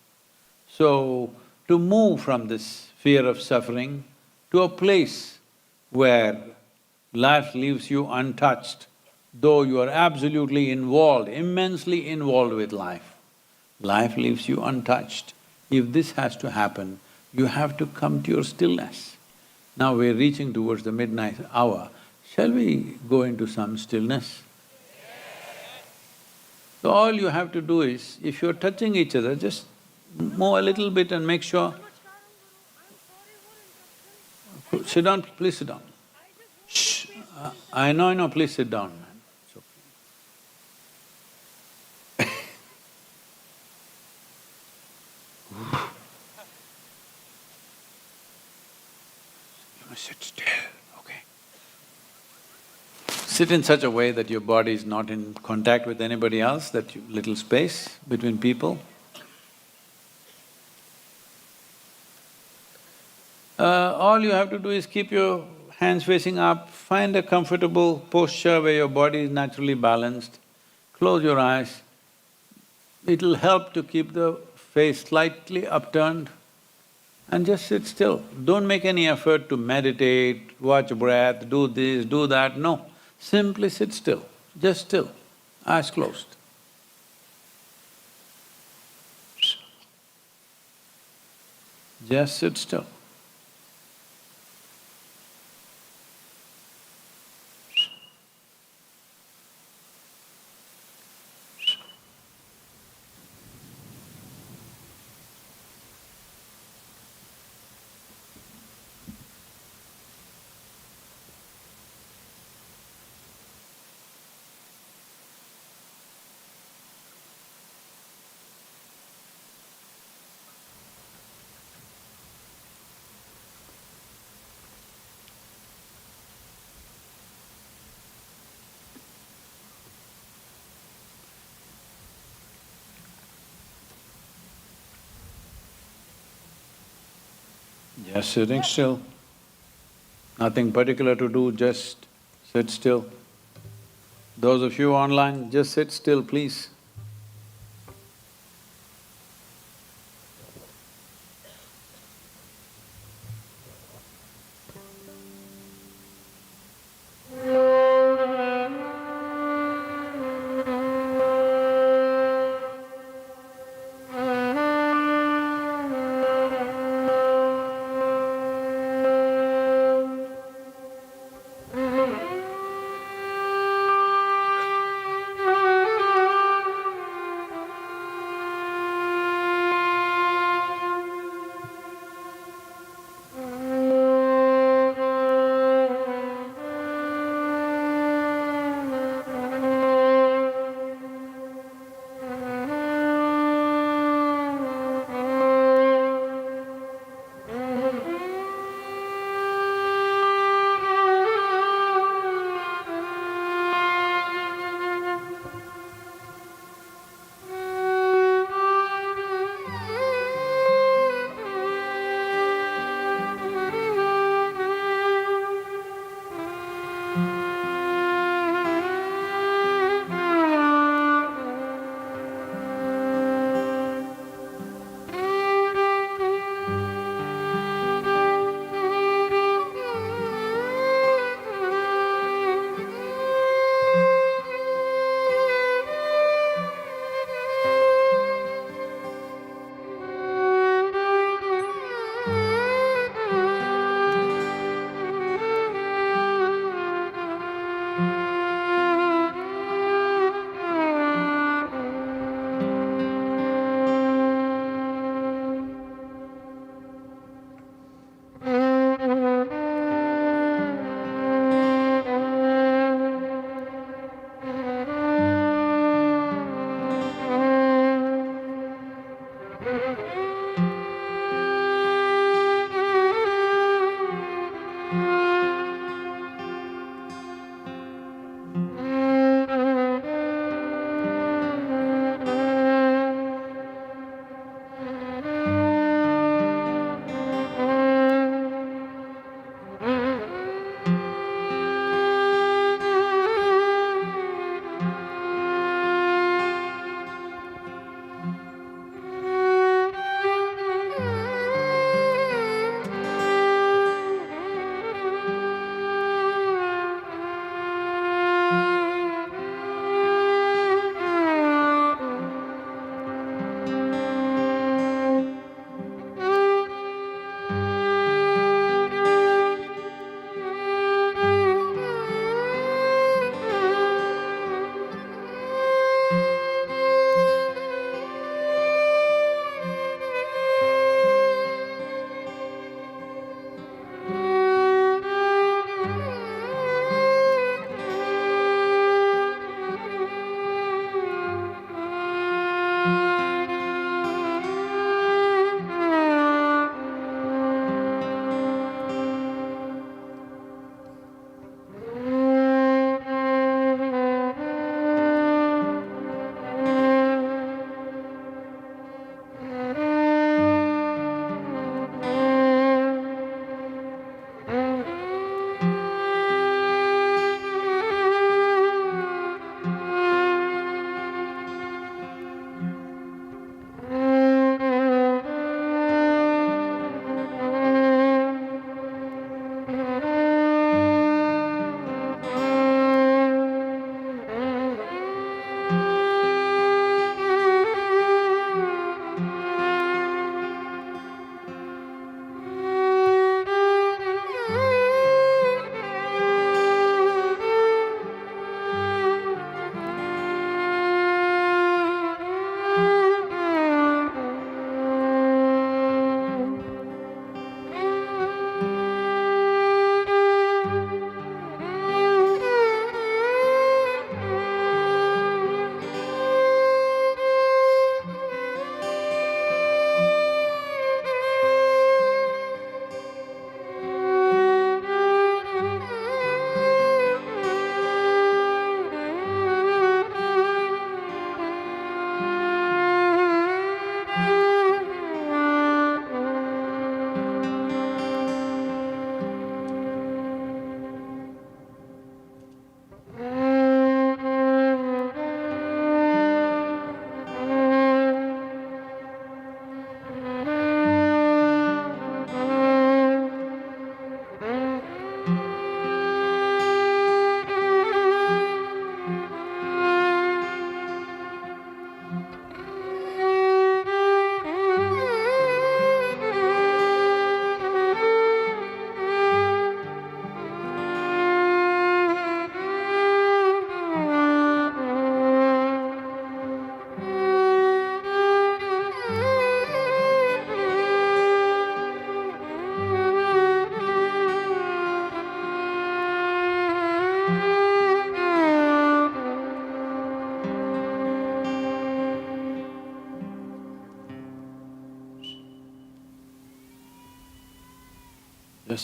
So, to move from this fear of suffering to a place where life leaves you untouched, though you are absolutely involved, immensely involved with life, life leaves you untouched. If this has to happen, you have to come to your stillness. Now we're reaching towards the midnight hour, shall we go into some stillness? So all you have to do is, if you're touching each other, just move a little bit and make sure… Sit down, please sit down. Shh, I know, please sit down, man. It's okay. You must sit still, okay? Sit in such a way that your body is not in contact with anybody else, that little space between people. All you have to do is keep your hands facing up, find a comfortable posture where your body is naturally balanced, close your eyes. It'll help to keep the face slightly upturned and just sit still. Don't make any effort to meditate, watch breath, do this, do that, no. Simply sit still, just still, eyes closed. Just sit still. Just sitting still. Nothing particular to do, just sit still. Those of you online, just sit still, please. Just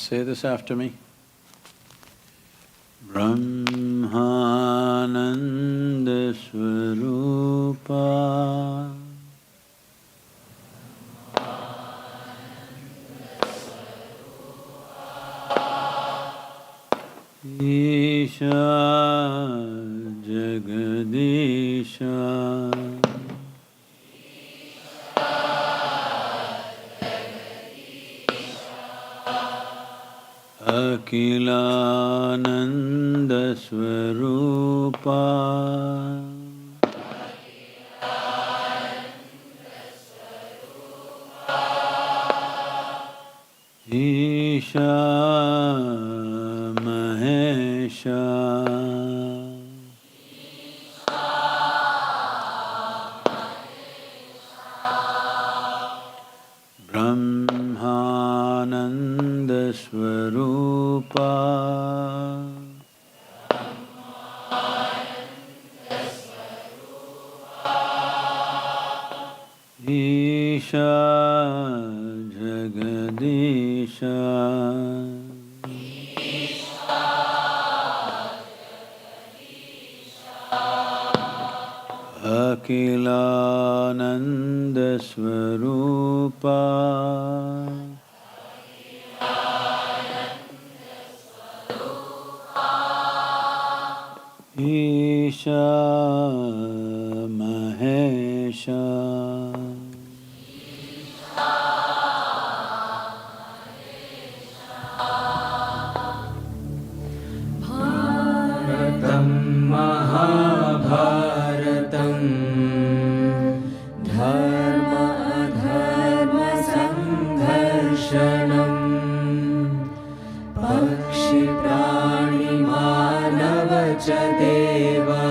say this after me. Brahmananda Swarupa Isha Jagadisha Akilananda Swarupa Isha Mahesha Brahmananda Swarupa Isha Jagadisha Akilananda Swarupa Isha Mahesha Bharatam Mahabharatam Dharma Adharma Sangharshanam Pakshi Prani Manava Cha Deva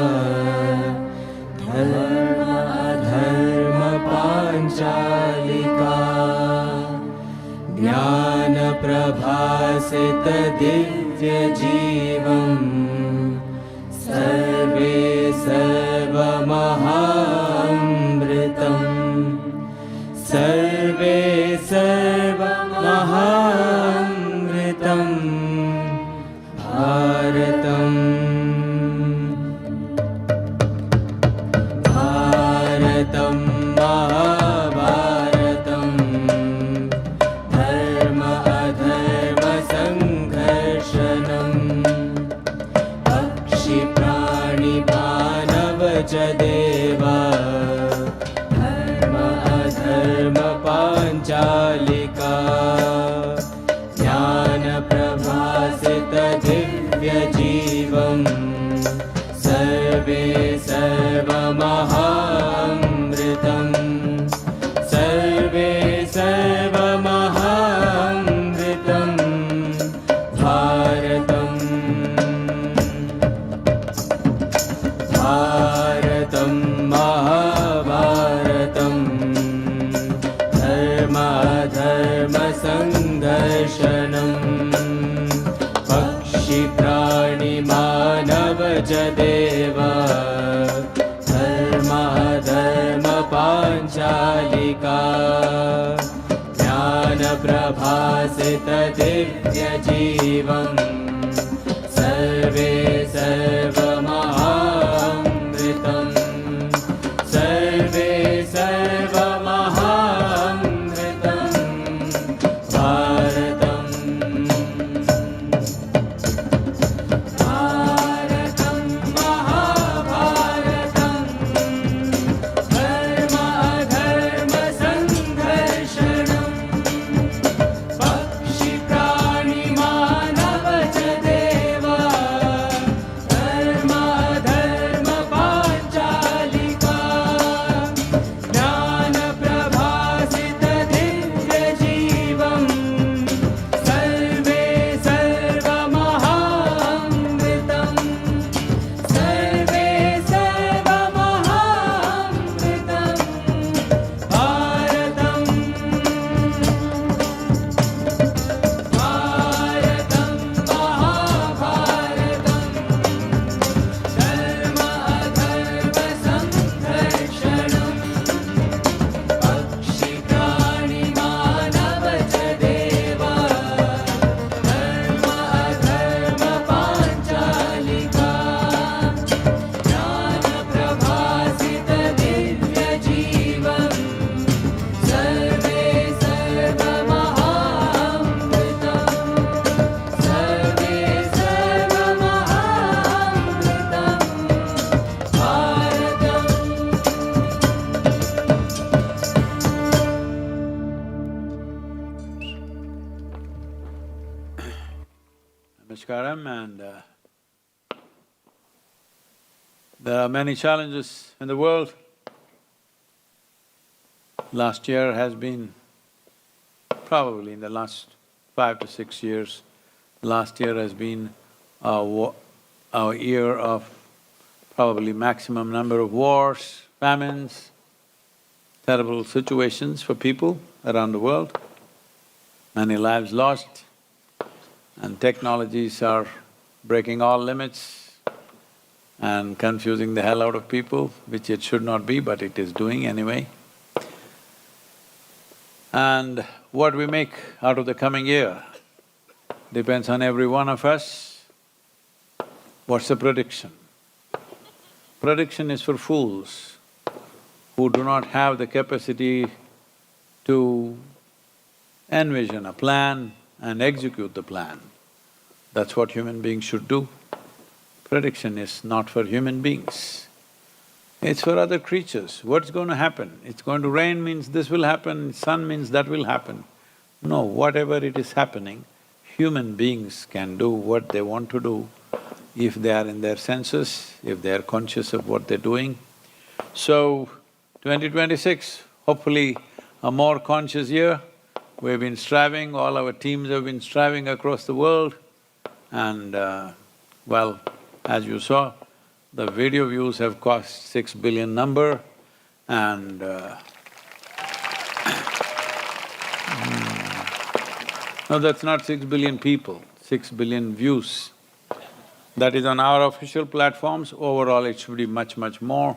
Dharma Adharma Panchalika Jnana Prabhasita Divya Jivam Sarve Sarva Mahamritam Sarve Sarva Mahamritam Bharatam Bharatam Mahabharatam Dharma Adharma Sangharshanam Pakshi Prani Manava Cha Deva Dharma Adharma Panchalika Jnana Prabhasita Divya Jivam Sarve Sarva Mahamritam Sarve Sarva Mahamritam Bharatam Bharatam Mahabharatam Dharma Dharma Sangharshanam Pakshi Prani Manava Cha Deva Dharma Dharma Panchalika Jnana Prabhasita Divya Jivam Sarve Sarva Mahamritam Sarve Sarva Mahamritam Bharatam Bharatam Mahabharatam Dharma Adharma Sangharshanam Pakshi Prani Manava Cha Deva Dharma Adharma Panchalika Jnana Prabhasita Divya Jivam Sarve Sarva Mahamritam Sarve Sarva Mahamritam Bharatam Bharatam Mahabharatam Dharma Adharma Sangharshanam Pakshi Prani Manava Cha Deva Dharma Adharma Panchalika Jnana Prabhasita Divya Jivam Sarve Sarva Mahamritam Sarve Sarva Mahamritam Bharatam Namaskaram, and there are many challenges in the world. Last year has been, probably in the last 5 to 6 years, last year has been our year of probably maximum number of wars, famines, terrible situations for people around the world, many lives lost, and technologies are breaking all limits and confusing the hell out of people, which it should not be, but it is doing anyway. And what we make out of the coming year depends on every one of us. What's the prediction? Prediction is for fools who do not have the capacity to envision a plan and execute the plan. That's what human beings should do. Prediction is not for human beings. It's for other creatures. What's going to happen? It's going to rain means this will happen, sun means that will happen. No, whatever it is happening, human beings can do what they want to do if they are in their senses, if they are conscious of what they're doing. So, 2026, hopefully a more conscious year. We've been striving, all our teams have been striving across the world and well, as you saw, the video views have crossed 6 billion number and no, that's not 6 billion people, 6 billion views. That is on our official platforms, overall it should be much, much more.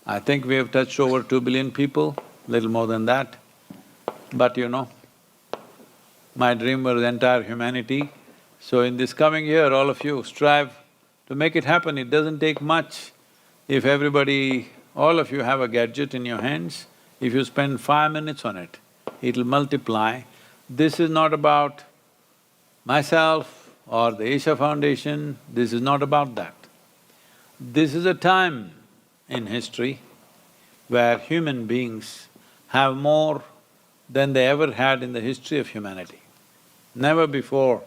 I think we have touched over 2 billion people, little more than that. But you know, my dream was entire humanity. So in this coming year, all of you strive to make it happen. It doesn't take much. If everybody, all of you have a gadget in your hands, if you spend 5 minutes on it, it'll multiply. This is not about myself or the Isha Foundation, this is not about that. This is a time in history where human beings have more than they ever had in the history of humanity. Never before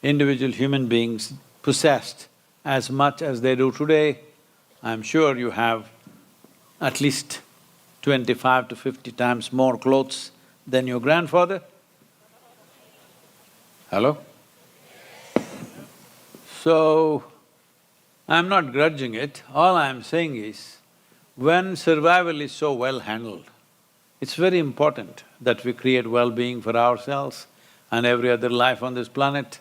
individual human beings possessed as much as they do today. I'm sure you have at least 25 to 50 times more clothes than your grandfather. Hello? So, I'm not grudging it, all I'm saying is, when survival is so well handled, it's very important that we create well-being for ourselves and every other life on this planet.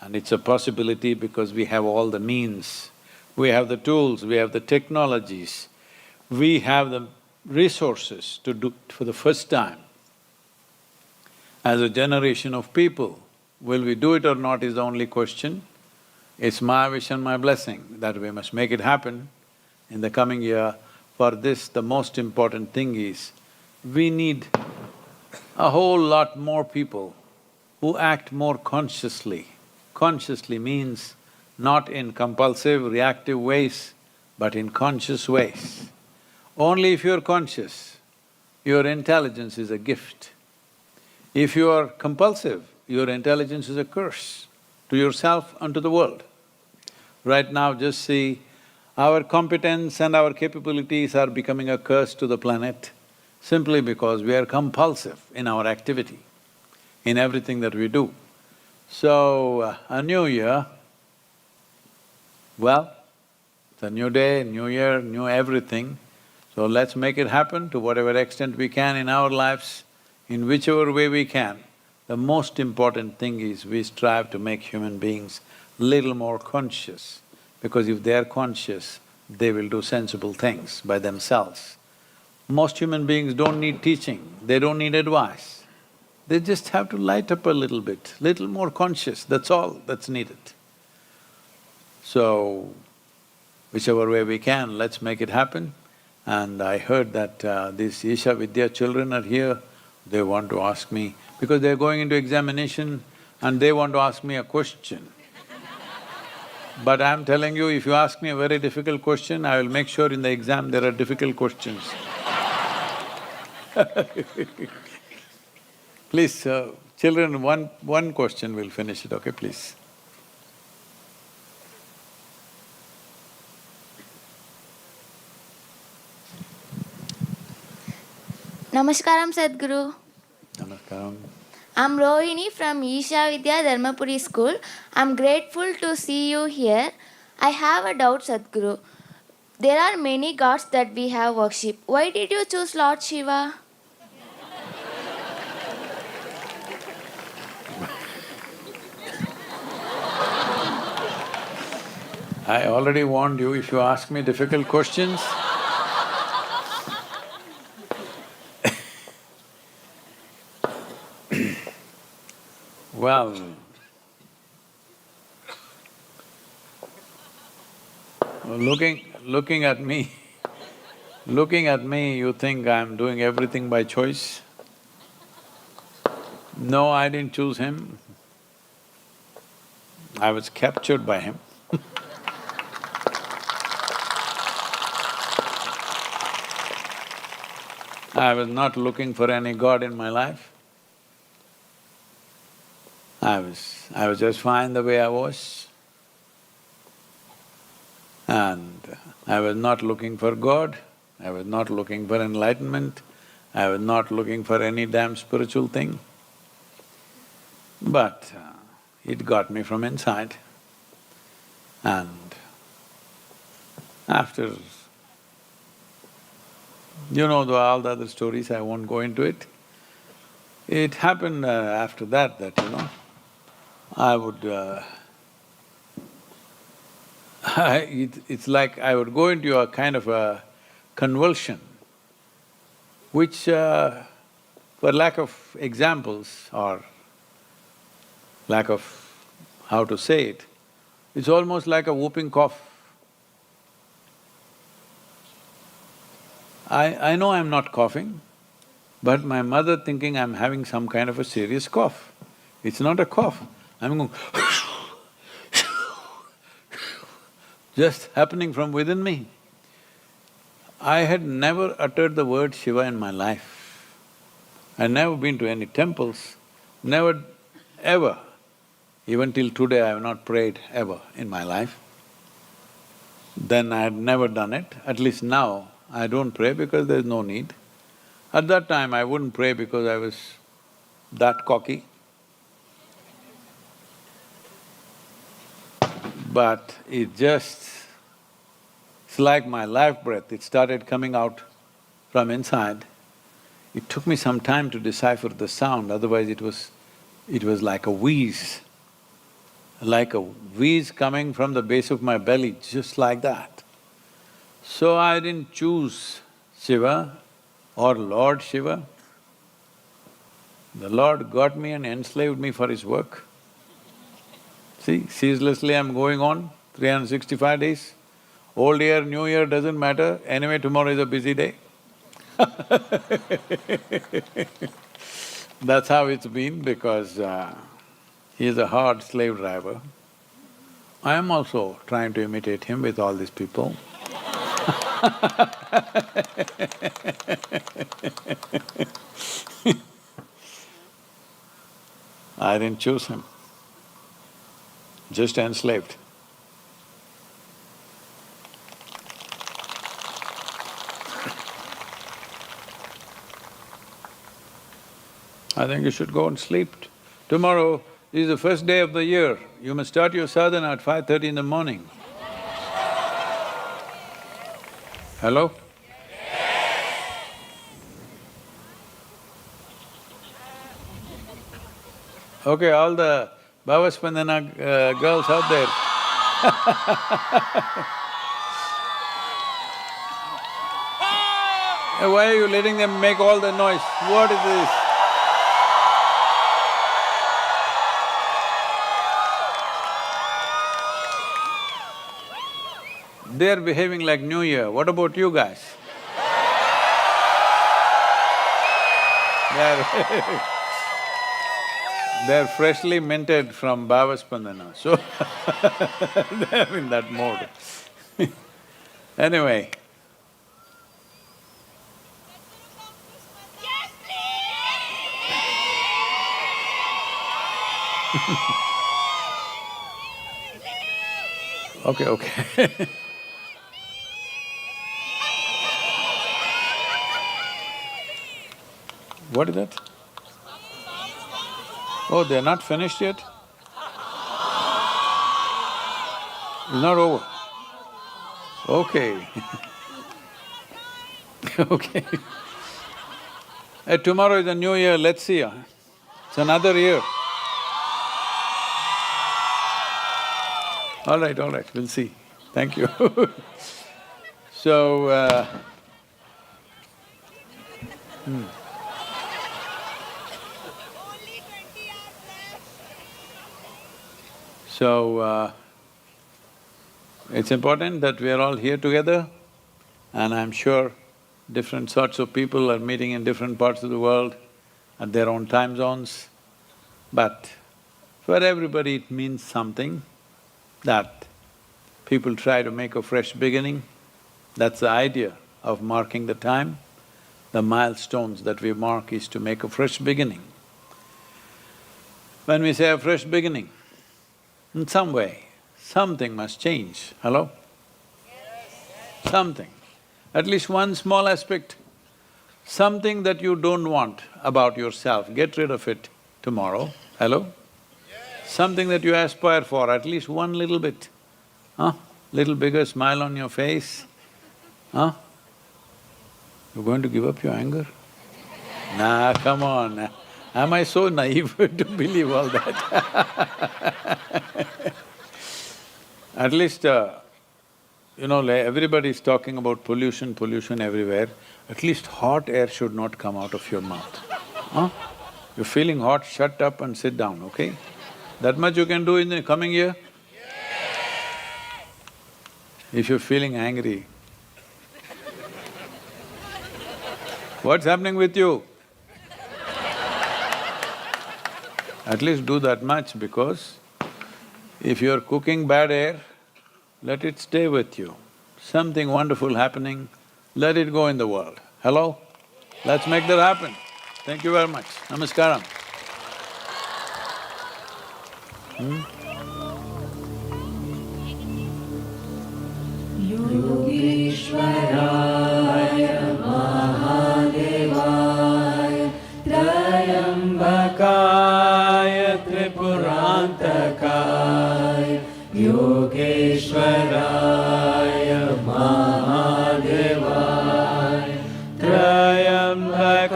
And it's a possibility because we have all the means, we have the tools, we have the technologies, we have the resources to do it for the first time. As a generation of people, will we do it or not is the only question. It's my wish and my blessing that we must make it happen in the coming year. For this, the most important thing is, we need a whole lot more people who act more consciously. Consciously means not in compulsive, reactive ways, but in conscious ways. Only if you're conscious, your intelligence is a gift. If you are compulsive, your intelligence is a curse to yourself and to the world. Right now, just see, our competence and our capabilities are becoming a curse to the planet simply because we are compulsive in our activity, in everything that we do. So, a new year, well, it's a new day, new year, new everything. So let's make it happen to whatever extent we can in our lives, in whichever way we can. The most important thing is we strive to make human beings little more conscious, because if they are conscious, they will do sensible things by themselves. Most human beings don't need teaching, they don't need advice. They just have to light up a little more conscious, that's all that's needed. So, whichever way we can, let's make it happen. And I heard that these Isha Vidya children are here, they want to ask me, because they're going into examination and they want to ask me a question. But I'm telling you, if you ask me a very difficult question, I will make sure in the exam there are difficult questions. Please, children, one question, we'll finish it, okay, please. Namaskaram, Sadhguru. Namaskaram. I'm Rohini from Isha Vidya Dharmapuri School. I'm grateful to see you here. I have a doubt, Sadhguru. There are many gods that we have worship. Why did you choose Lord Shiva? I already warned you, if you ask me difficult questions, Well, looking at me, you think I'm doing everything by choice? No, I didn't choose him. I was captured by him. I was not looking for any God in my life. I was just fine the way I was. And I was not looking for God, I was not looking for enlightenment, I was not looking for any damn spiritual thing. But it got me from inside. And after… all the other stories, I won't go into it. It happened after that, I would… it's like I would go into a kind of a convulsion, which for lack of examples or lack of how to say it, it's almost like a whooping cough. I know I'm not coughing, but my mother thinking I'm having some kind of a serious cough. It's not a cough, I'm going just happening from within me. I had never uttered the word Shiva in my life. I'd never been to any temples, never, ever. Even till today I have not prayed ever in my life. Then I had never done it, at least now I don't pray because there's no need. At that time I wouldn't pray because I was that cocky. But it just… it's like my life breath, it started coming out from inside. It took me some time to decipher the sound, otherwise it was like a wheeze coming from the base of my belly, just like that. So I didn't choose Shiva or Lord Shiva. The Lord got me and enslaved me for His work. See, ceaselessly I'm going on 365 days. Old year, new year, doesn't matter, anyway tomorrow is a busy day. That's how it's been because he is a hard slave driver. I am also trying to imitate him with all these people. I didn't choose him, just enslaved. I think you should go and sleep. Tomorrow is the first day of the year, you must start your sadhana at 5:30 in the morning. Hello? Okay, all the Bhavaspandana girls out there. Why are you letting them make all the noise? What is this? They're behaving like New Year, what about you guys? They're freshly minted from Bhavaspandana, so they're in that mode. Anyway. Okay. What is that? Oh, they're not finished yet? It's not over? Okay. Okay. Tomorrow is a new year, let's see, it's another year. All right, we'll see. Thank you. So, So, it's important that we are all here together, and I'm sure different sorts of people are meeting in different parts of the world at their own time zones. But for everybody it means something that people try to make a fresh beginning. That's the idea of marking the time. The milestones that we mark is to make a fresh beginning. When we say a fresh beginning, in some way, something must change, hello? Something, at least one small aspect, something that you don't want about yourself, get rid of it tomorrow, hello? Something that you aspire for, at least one little bit, huh? Little bigger smile on your face, huh? You're going to give up your anger? Nah, come on, am I so naive to believe all that? At least, everybody's talking about pollution everywhere. At least hot air should not come out of your mouth, huh? You're feeling hot, shut up and sit down, okay? That much you can do in the coming year? If you're feeling angry, what's happening with you? At least do that much, because if you're cooking bad air, let it stay with you. Something wonderful happening, let it go in the world. Hello? Let's make that happen. Thank you very much. Namaskaram. योगीश्वराय महादेवाय त्र्यम्बकाय त्रिपुरान्तकाय योगेश्वराय महादेवाय त्र्यम्बकाय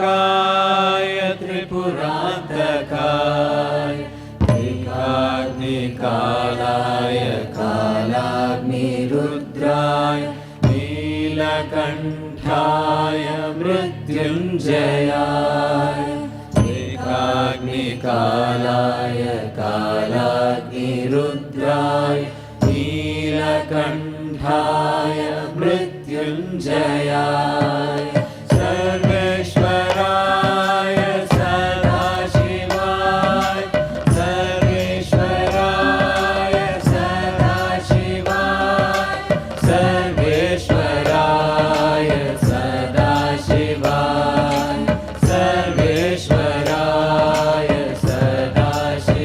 त्रिपुरान्तकाय एकाग्निकालाय कालाग्निरुद्राय नीलकण्ठाय मृत्युञ्जयाय एकाग्निकालाय कालाग्निरुद्राय नीलकण्ठाय मृत्युञ्जयाय सर्वेश्वराय सदाशिवाय सर्वेश्वराय सदाशिवाय सर्वेश्वराय सदाशिवाय सर्वेश्वराय सदाशिवाय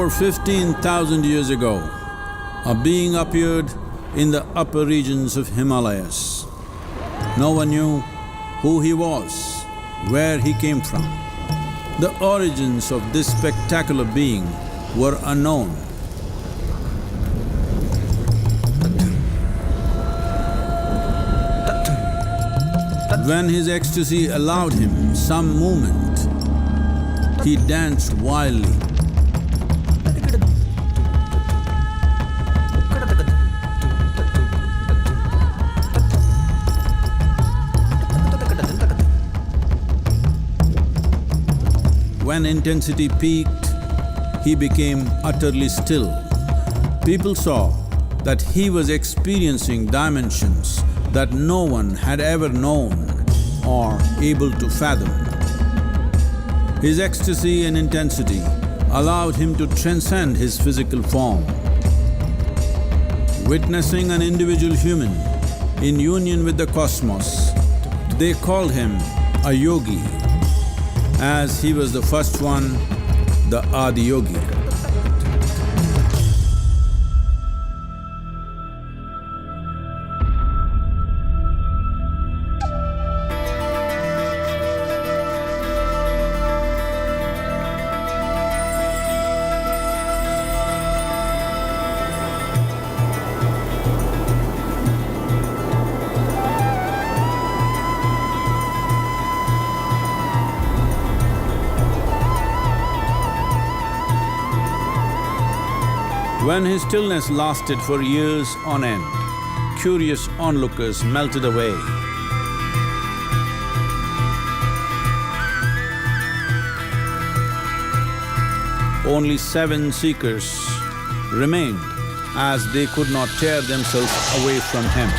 Over 15,000 years ago, a being appeared in the upper regions of Himalayas. No one knew who he was, where he came from. The origins of this spectacular being were unknown. When his ecstasy allowed him some movement, he danced wildly. When intensity peaked, he became utterly still. People saw that he was experiencing dimensions that no one had ever known or able to fathom. His ecstasy and intensity allowed him to transcend his physical form. Witnessing an individual human in union with the cosmos, they called him a yogi, as he was the first one, the Adi Yogi. When his stillness lasted for years on end, curious onlookers melted away. Only 7 seekers remained, as they could not tear themselves away from him.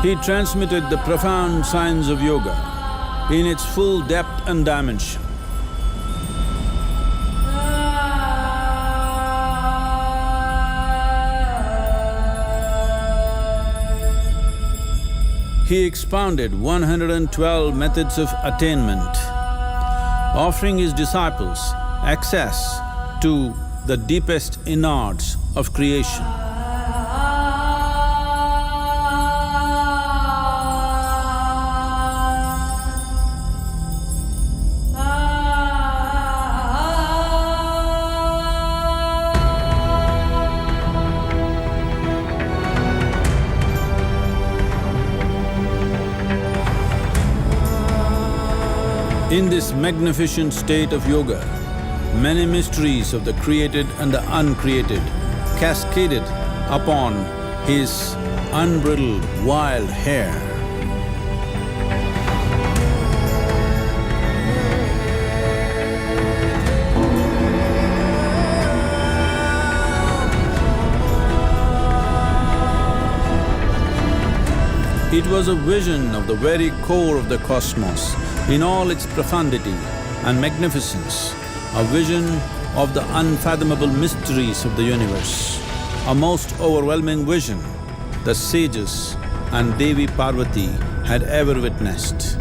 He transmitted the profound science of yoga in its full depth and dimension. He expounded 112 methods of attainment, offering his disciples access to the deepest innards of creation. In this magnificent state of yoga, many mysteries of the created and the uncreated cascaded upon his unbridled wild hair. It was a vision of the very core of the cosmos in all its profundity and magnificence, a vision of the unfathomable mysteries of the universe, a most overwhelming vision the sages and Devi Parvati had ever witnessed.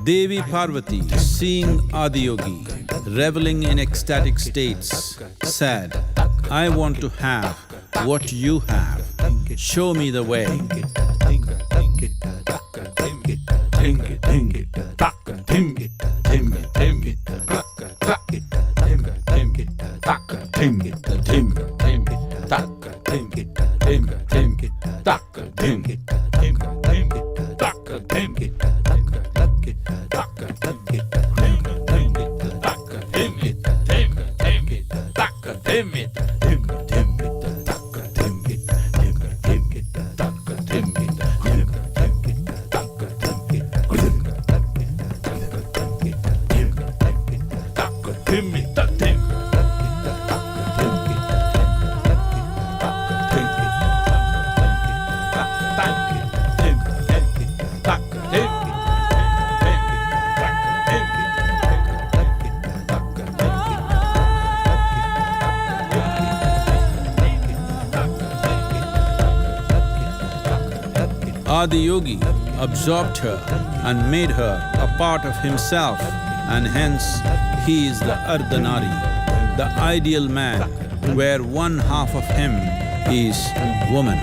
Devi Parvati, seeing Adiyogi reveling in ecstatic states, said, "I want to have what you have. Show me the way." Adiyogi absorbed her and made her a part of himself, and hence he is the Ardhanari, the ideal man, where one half of him is woman.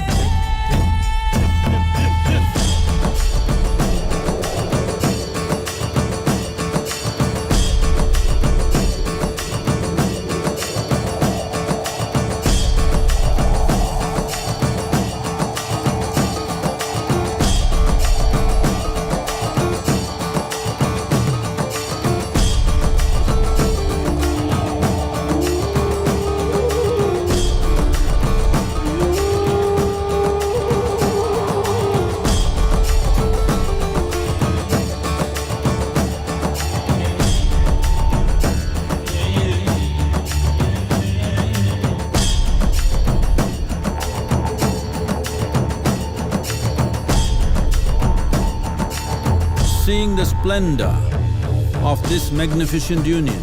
Seeing the splendor of this magnificent union,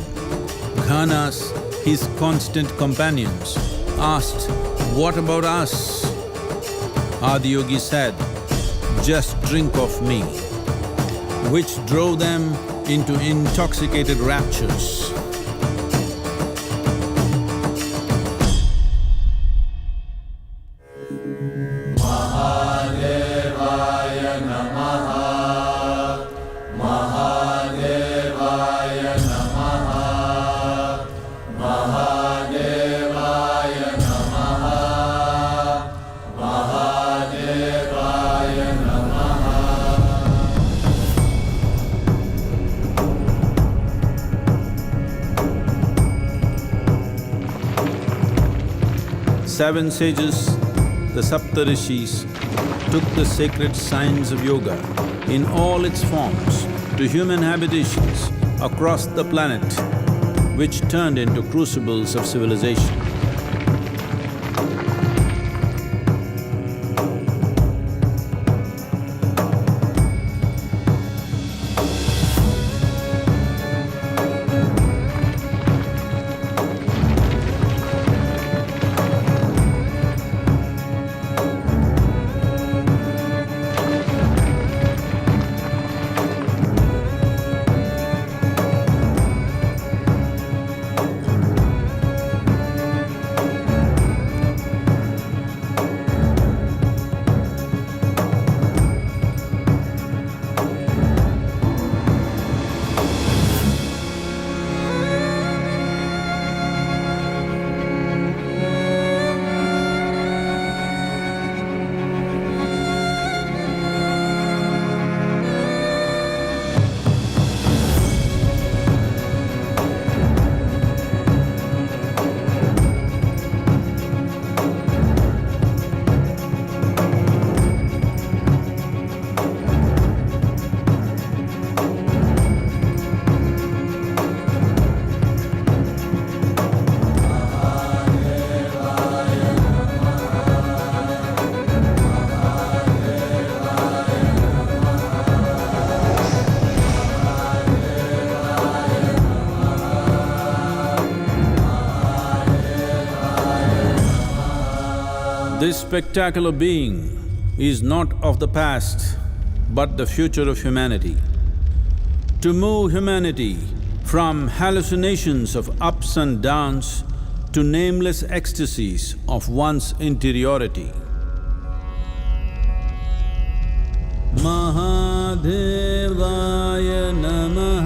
Ghanas, his constant companions, asked, "What about us?" Adiyogi said, "Just drink of me," which drove them into intoxicated raptures. Seven sages, the Saptarishis, took the sacred science of yoga in all its forms to human habitations across the planet, which turned into crucibles of civilization. spectacular being is not of the past, but the future of humanity. To move humanity from hallucinations of ups and downs to nameless ecstasies of one's interiority. Mahadevaya Namaha.